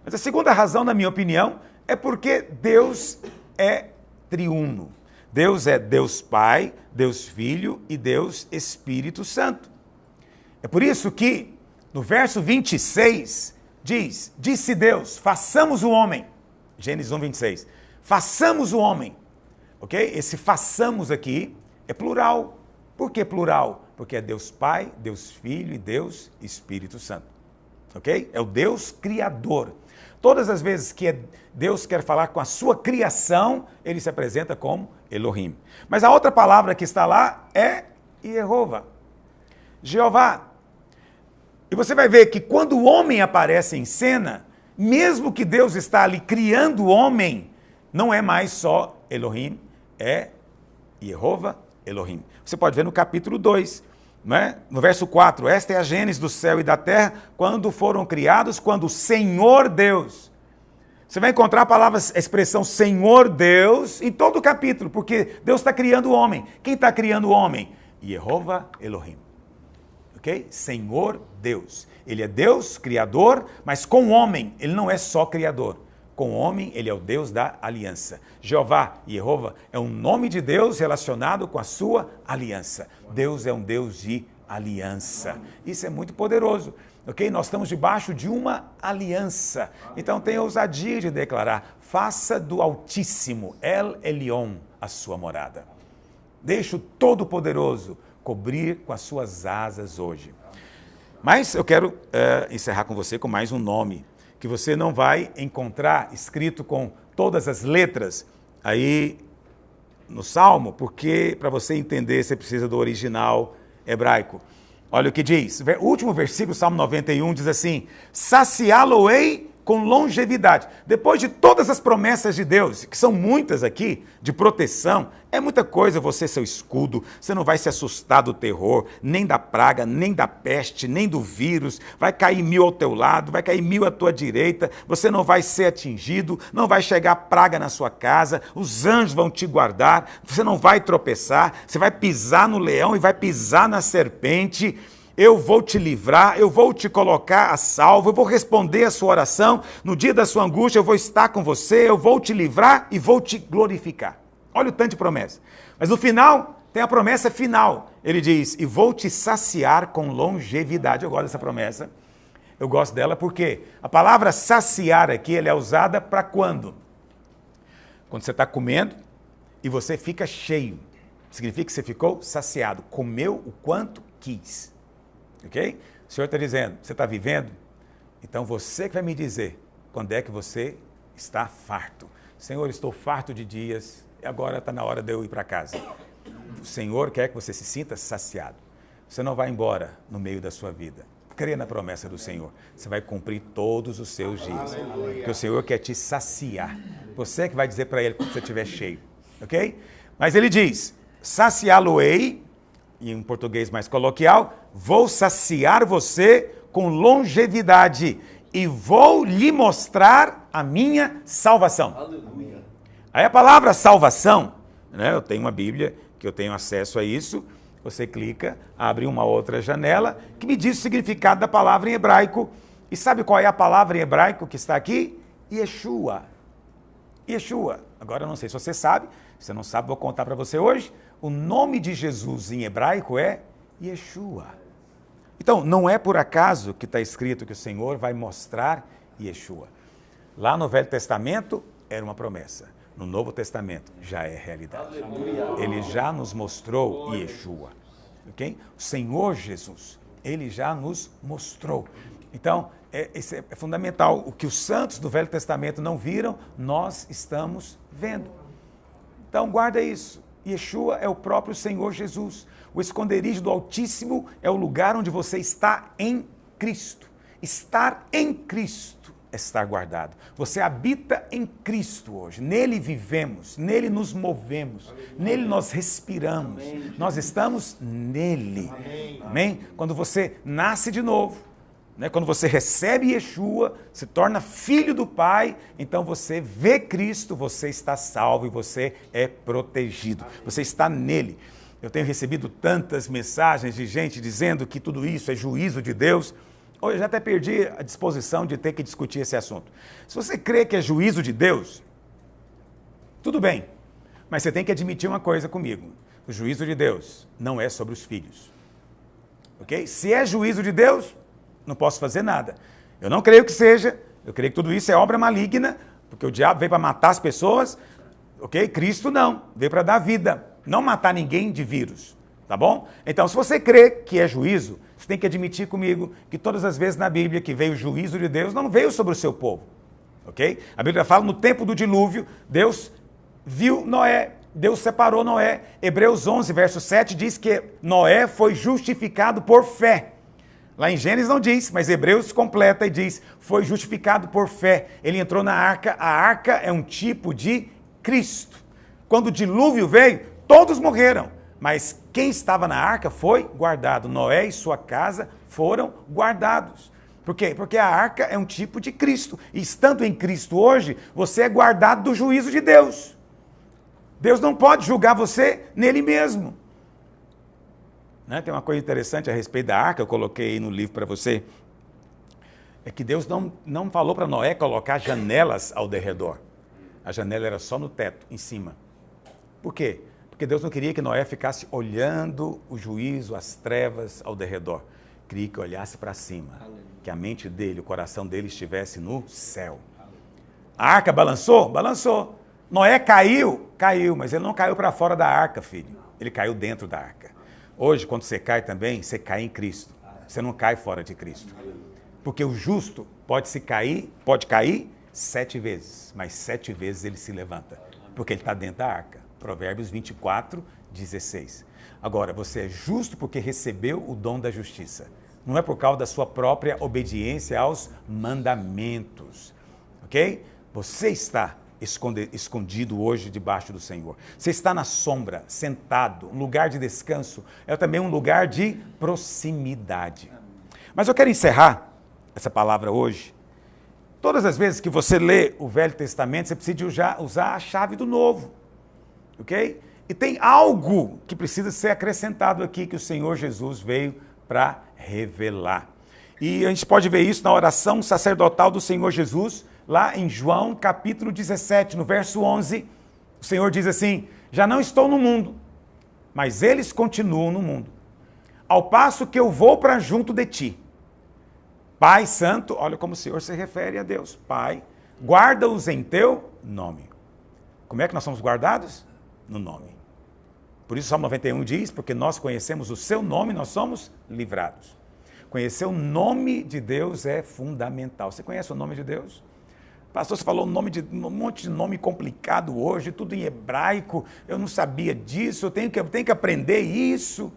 Mas a segunda razão, na minha opinião, é porque Deus é triuno. Deus é Deus Pai, Deus Filho e Deus Espírito Santo. É por isso que no verso 26 diz, disse Deus, façamos o homem. Gênesis 1, 26. Façamos o homem. Ok? Esse façamos aqui é plural. Por que plural? Porque é Deus Pai, Deus Filho e Deus Espírito Santo. Ok? É o Deus Criador. Todas as vezes que Deus quer falar com a sua criação, ele se apresenta como Elohim. Mas a outra palavra que está lá é Jeová. Jeová. E você vai ver que quando o homem aparece em cena, mesmo que Deus está ali criando o homem, não é mais só Elohim, é Jeová, Elohim. Você pode ver no capítulo 2, né? No verso 4, esta é a gênese do céu e da terra, quando foram criados, quando o Senhor Deus. Você vai encontrar a expressão Senhor Deus em todo o capítulo, porque Deus está criando o homem. Quem está criando o homem? Jeová, Elohim. Ok? Senhor Deus. Ele é Deus, criador, mas com o homem, ele não é só criador. Com o homem, ele é o Deus da aliança. Jeová, Jeová, é um nome de Deus relacionado com a sua aliança. Deus é um Deus de aliança. Isso é muito poderoso, ok? Nós estamos debaixo de uma aliança. Então, tenha ousadia de declarar, faça do Altíssimo, El Elyon, a sua morada. Deixe o Todo-Poderoso cobrir com as suas asas hoje. Mas eu quero encerrar com você com mais um nome, que você não vai encontrar escrito com todas as letras aí no Salmo, porque para você entender você precisa do original hebraico. Olha o que diz, o último versículo, Salmo 91, diz assim: saciá-lo-ei com longevidade. Depois de todas as promessas de Deus, que são muitas aqui, de proteção, é muita coisa você ser seu escudo, você não vai se assustar do terror, nem da praga, nem da peste, nem do vírus, vai cair 1000 ao teu lado, vai cair 1000 à tua direita, você não vai ser atingido, não vai chegar praga na sua casa, os anjos vão te guardar, você não vai tropeçar, você vai pisar no leão e vai pisar na serpente. Eu vou te livrar, eu vou te colocar a salvo, eu vou responder a sua oração, no dia da sua angústia eu vou estar com você, eu vou te livrar e vou te glorificar. Olha o tanto de promessa. Mas no final, tem a promessa final. Ele diz, e vou te saciar com longevidade. Eu gosto dessa promessa, eu gosto dela porque a palavra saciar aqui, ela é usada para quando? Quando você está comendo e você fica cheio. Significa que você ficou saciado, comeu o quanto quis. Ok? O Senhor está dizendo, você está vivendo? Então você que vai me dizer quando é que você está farto. Senhor, estou farto de dias e agora está na hora de eu ir para casa. O Senhor quer que você se sinta saciado. Você não vai embora no meio da sua vida. Crê na promessa do Senhor. Você vai cumprir todos os seus dias. Porque o Senhor quer te saciar. Você é que vai dizer para Ele quando você estiver cheio. Ok? Mas Ele diz, saciá-lo-ei, em um português mais coloquial, vou saciar você com longevidade e vou lhe mostrar a minha salvação. Aleluia. Aí a palavra salvação, né, eu tenho uma Bíblia que eu tenho acesso a isso, você clica, abre uma outra janela que me diz o significado da palavra em hebraico. E sabe qual é a palavra em hebraico que está aqui? Yeshua. Yeshua. Agora eu não sei se você sabe, se não sabe, vou contar para você hoje. O nome de Jesus em hebraico é Yeshua. Então, não é por acaso que está escrito que o Senhor vai mostrar Yeshua. Lá no Velho Testamento era uma promessa. No Novo Testamento já é realidade. Ele já nos mostrou Yeshua. Okay? O Senhor Jesus, Ele já nos mostrou. Então, isso é fundamental. O que os santos do Velho Testamento não viram, nós estamos vendo. Então, guarda isso. Yeshua é o próprio Senhor Jesus. O esconderijo do Altíssimo é o lugar onde você está em Cristo. Estar em Cristo é estar guardado. Você habita em Cristo hoje. Nele vivemos, nele nos movemos, nele nós respiramos. Nós estamos nele. Amém? Quando você nasce de novo, né? Quando você recebe Yeshua, se torna filho do Pai, então você vê Cristo, você está salvo e você é protegido. Você está nele. Eu tenho recebido tantas mensagens de gente dizendo que tudo isso é juízo de Deus. Hoje eu já até perdi a disposição de ter que discutir esse assunto. Se você crê que é juízo de Deus, tudo bem. Mas você tem que admitir uma coisa comigo. O juízo de Deus não é sobre os filhos. Ok? Se é juízo de Deus, não posso fazer nada. Eu não creio que seja, eu creio que tudo isso é obra maligna, porque o diabo veio para matar as pessoas, ok? Cristo não, veio para dar vida, não matar ninguém de vírus, tá bom? Então, se você crê que é juízo, você tem que admitir comigo que todas as vezes na Bíblia que veio o juízo de Deus, não veio sobre o seu povo, ok? A Bíblia fala no tempo do dilúvio, Deus viu Noé, Deus separou Noé. Hebreus 11, verso 7 diz que Noé foi justificado por fé. Lá em Gênesis não diz, mas Hebreus completa e diz, foi justificado por fé. Ele entrou na arca, a arca é um tipo de Cristo. Quando o dilúvio veio, todos morreram, mas quem estava na arca foi guardado. Noé e sua casa foram guardados. Por quê? Porque a arca é um tipo de Cristo. E estando em Cristo hoje, você é guardado do juízo de Deus. Deus não pode julgar você nele mesmo. Né? Tem uma coisa interessante a respeito da arca, eu coloquei aí no livro para você. É que Deus não falou para Noé colocar janelas ao derredor. A janela era só no teto, em cima. Por quê? Porque Deus não queria que Noé ficasse olhando o juízo, as trevas ao derredor. Queria que olhasse para cima. Que a mente dele, o coração dele estivesse no céu. A arca balançou? Balançou. Noé caiu? Caiu, mas ele não caiu para fora da arca, filho. Ele caiu dentro da arca. Hoje, quando você cai também, você cai em Cristo. Você não cai fora de Cristo. Porque o justo pode cair 7 vezes, mas 7 vezes ele se levanta, porque ele está dentro da arca. Provérbios 24, 16. Agora, você é justo porque recebeu o dom da justiça. Não é por causa da sua própria obediência aos mandamentos. Ok? Você está escondido hoje debaixo do Senhor. Você está na sombra, sentado, um lugar de descanso. É também um lugar de proximidade. Mas eu quero encerrar essa palavra hoje. Todas as vezes que você lê o Velho Testamento, você precisa usar a chave do Novo. Ok? E tem algo que precisa ser acrescentado aqui que o Senhor Jesus veio para revelar. E a gente pode ver isso na oração sacerdotal do Senhor Jesus, lá em João capítulo 17, no verso 11, o Senhor diz assim: já não estou no mundo, mas eles continuam no mundo, ao passo que eu vou para junto de ti. Pai Santo, olha como o Senhor se refere a Deus. Pai, guarda-os em teu nome. Como é que nós somos guardados? No nome. Por isso o Salmo 91 diz, porque nós conhecemos o seu nome, nós somos livrados. Conhecer o nome de Deus é fundamental. Você conhece o nome de Deus? Pastor, você falou um monte de nome complicado hoje, tudo em hebraico, eu não sabia disso, eu tenho que aprender isso.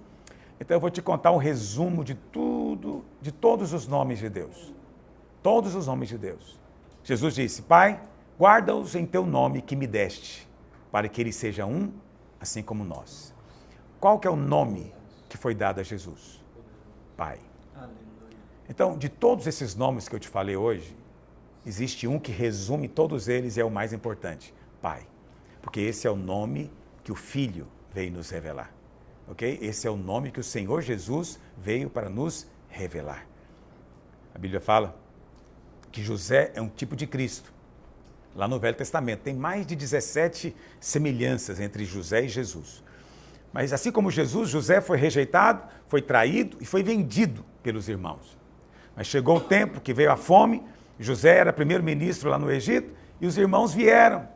Então eu vou te contar um resumo de tudo, de todos os nomes de Deus. Todos os nomes de Deus. Jesus disse: Pai, guarda-os em teu nome que me deste, para que eles sejam um, assim como nós. Qual que é o nome que foi dado a Jesus? Pai. Então, de todos esses nomes que eu te falei hoje, existe um que resume todos eles e é o mais importante: Pai. Porque esse é o nome que o Filho veio nos revelar. Ok? Esse é o nome que o Senhor Jesus veio para nos revelar. A Bíblia fala que José é um tipo de Cristo. Lá no Velho Testamento tem mais de 17 semelhanças entre José e Jesus. Mas assim como Jesus, José foi rejeitado, foi traído e foi vendido pelos irmãos. Mas chegou o tempo que veio a fome, José era primeiro-ministro lá no Egito, e os irmãos vieram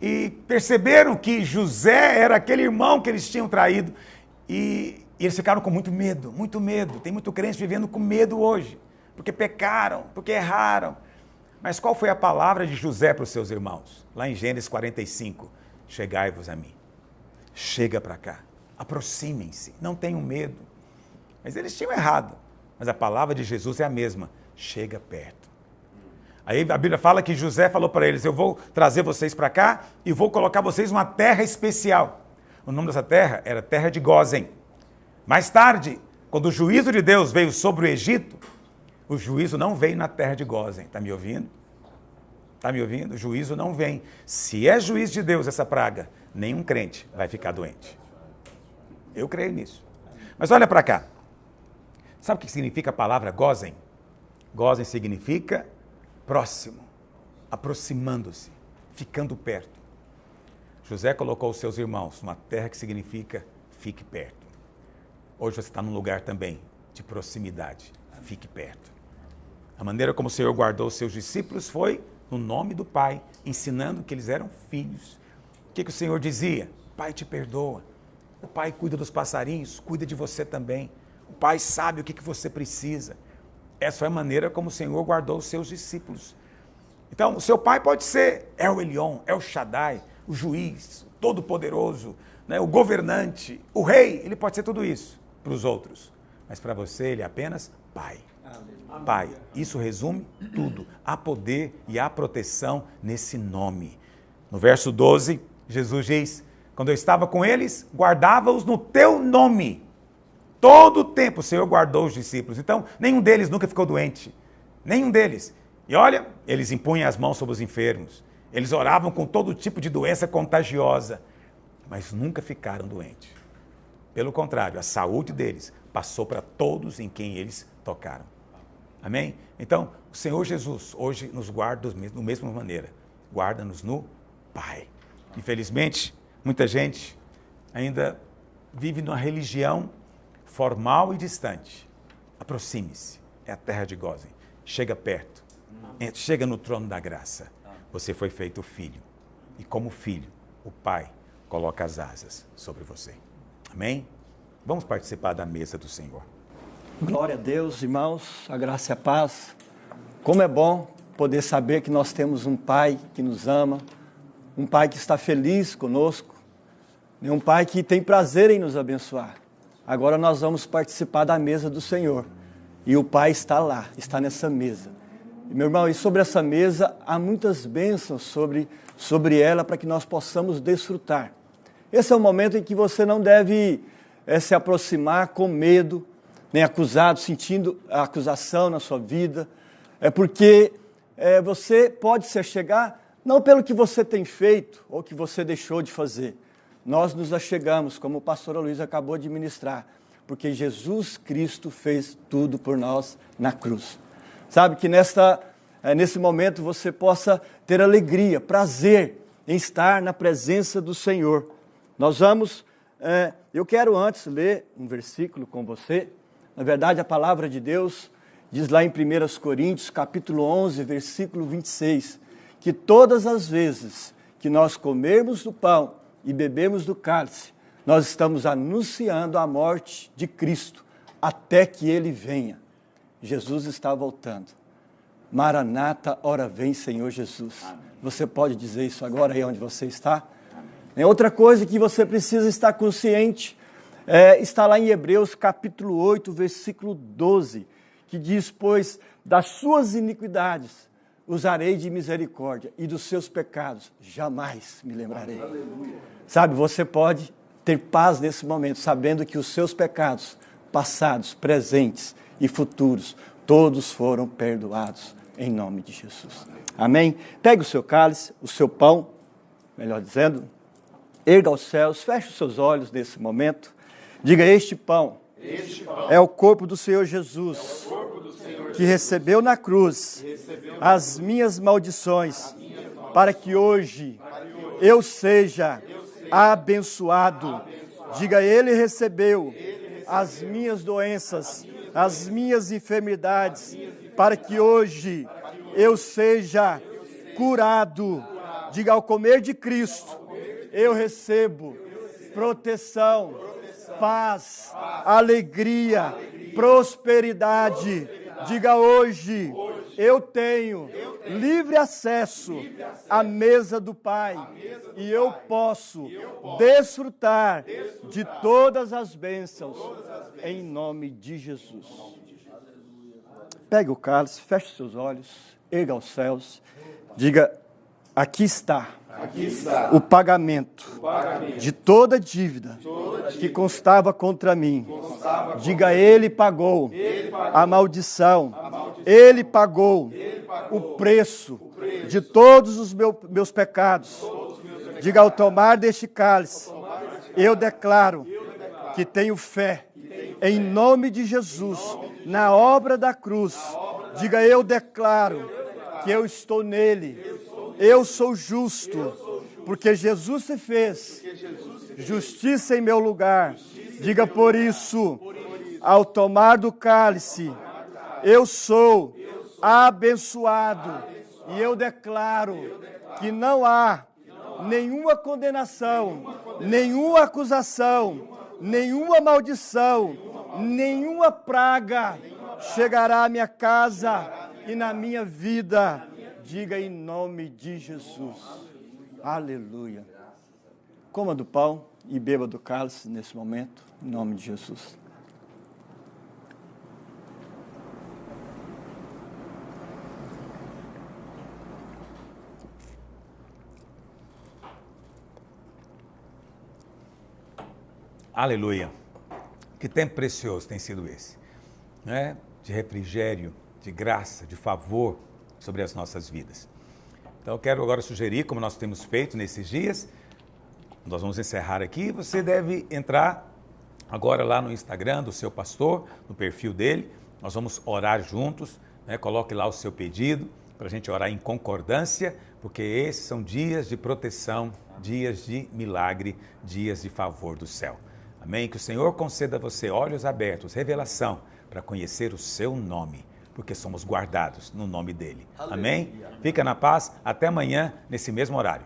e perceberam que José era aquele irmão que eles tinham traído. E eles ficaram com muito medo, muito medo. Tem muito crente vivendo com medo hoje, porque pecaram, porque erraram. Mas qual foi a palavra de José para os seus irmãos? Lá em Gênesis 45, chegai-vos a mim. Chega para cá, aproximem-se, não tenham medo. Mas eles tinham errado, mas a palavra de Jesus é a mesma: chega perto. Aí a Bíblia fala que José falou para eles: eu vou trazer vocês para cá e vou colocar vocês numa terra especial. O nome dessa terra era Terra de Gósen. Mais tarde, quando o juízo de Deus veio sobre o Egito, o juízo não veio na terra de Gósen. Está me ouvindo? Está me ouvindo? O juízo não vem. Se é juízo de Deus essa praga, nenhum crente vai ficar doente. Eu creio nisso. Mas olha para cá. Sabe o que significa a palavra Gósen? Gósen significa próximo, aproximando-se, ficando perto. José colocou os seus irmãos numa terra que significa fique perto. Hoje você está num lugar também de proximidade. Fique perto. A maneira como o Senhor guardou os seus discípulos foi no nome do Pai, ensinando que eles eram filhos. O que o Senhor dizia? O Pai te perdoa. O Pai cuida dos passarinhos, cuida de você também. O Pai sabe o que você precisa. Essa é a maneira como o Senhor guardou os seus discípulos. Então, o seu Pai pode ser El Elyon, El Shaddai, o juiz, o todo-poderoso, né, o governante, o rei. Ele pode ser tudo isso para os outros. Mas para você, ele é apenas Pai. Pai. Isso resume tudo. Há poder e há proteção nesse nome. No verso 12, Jesus diz: quando eu estava com eles, guardava-os no teu nome. Todo o tempo o Senhor guardou os discípulos. Então, nenhum deles nunca ficou doente. Nenhum deles. E olha, eles impunham as mãos sobre os enfermos. Eles oravam com todo tipo de doença contagiosa. Mas nunca ficaram doentes. Pelo contrário, a saúde deles passou para todos em quem eles tocaram. Amém? Então, o Senhor Jesus hoje nos guarda da mesma maneira. Guarda-nos no Pai. Infelizmente, muita gente ainda vive numa religião formal e distante. Aproxime-se. É a terra de Gósen. Chega perto. Chega no trono da graça. Você foi feito filho. E como filho, o Pai coloca as asas sobre você. Amém? Vamos participar da mesa do Senhor.
Glória a Deus, irmãos, a graça e a paz. Como é bom poder saber que nós temos um Pai que nos ama, um Pai que está feliz conosco, um Pai que tem prazer em nos abençoar. Agora nós vamos participar da mesa do Senhor e o Pai está lá, está nessa mesa. E, meu irmão, e sobre essa mesa há muitas bênçãos sobre ela para que nós possamos desfrutar. Esse é o momento em que você não deve se aproximar com medo, nem acusado, sentindo a acusação na sua vida. É porque você pode se achegar não pelo que você tem feito ou que você deixou de fazer. Nós nos achegamos, como o pastor Luiz acabou de ministrar, porque Jesus Cristo fez tudo por nós na cruz. Sabe, que nesse momento você possa ter alegria, prazer em estar na presença do Senhor. Nós vamos, eu quero antes ler um versículo com você. Na verdade, a palavra de Deus diz lá em 1 Coríntios, capítulo 11, versículo 26, que todas as vezes que nós comermos do pão e bebemos do cálice, nós estamos anunciando a morte de Cristo até que Ele venha. Jesus está voltando. Maranata, ora vem, Senhor Jesus. Amém. Você pode dizer isso agora aí onde você está? Outra coisa que você precisa estar consciente está lá em Hebreus capítulo 8, versículo 12, que diz, pois das suas iniquidades usarei de misericórdia e dos seus pecados jamais me lembrarei. Aleluia. Sabe, você pode ter paz nesse momento, sabendo que os seus pecados passados, presentes e futuros, todos foram perdoados em nome de Jesus. Amém? Pegue o seu cálice, o seu pão, melhor dizendo, erga aos céus, feche os seus olhos nesse momento. Diga, este pão é o corpo do Senhor Jesus, que recebeu na cruz as minhas maldições, para que hoje eu seja abençoado. Diga, Ele recebeu as minhas doenças, as minhas enfermidades, para que hoje eu seja curado. Diga, ao comer de Cristo, eu recebo proteção, paz, alegria, prosperidade. Diga, hoje eu tenho livre acesso à mesa do Pai e eu posso desfrutar de todas as bênçãos em nome de Jesus. Pegue o cálice, feche seus olhos, erga aos céus, diga, aqui está o pagamento de toda dívida que constava contra mim. Diga, Ele pagou a maldição, Ele pagou o preço de todos os meus pecados. Diga, ao tomar deste cálice, eu declaro que tenho fé em nome de Jesus na obra da cruz. Diga, eu declaro que eu estou nele. Eu sou justo, porque Jesus se fez justiça em meu lugar. Diga, por isso, ao tomar do cálice, eu sou abençoado. E eu declaro que não há nenhuma condenação, nenhuma acusação, nenhuma maldição, nenhuma praga chegará à minha casa e na minha vida. Diga, em nome de Jesus. Aleluia. Coma do pão e beba do cálice nesse momento, em nome de Jesus.
Aleluia. Que tempo precioso tem sido esse, né? De refrigério, de graça, de favor sobre as nossas vidas. Então eu quero agora sugerir, como nós temos feito nesses dias, nós vamos encerrar aqui, você deve entrar agora lá no Instagram do seu pastor, no perfil dele, nós vamos orar juntos, né? Coloque lá o seu pedido para a gente orar em concordância, porque esses são dias de proteção, dias de milagre, dias de favor do céu. Amém? Que o Senhor conceda a você olhos abertos, revelação, para conhecer o seu nome, porque somos guardados no nome dele. Aleluia. Amém? Fica na paz, até amanhã, nesse mesmo horário.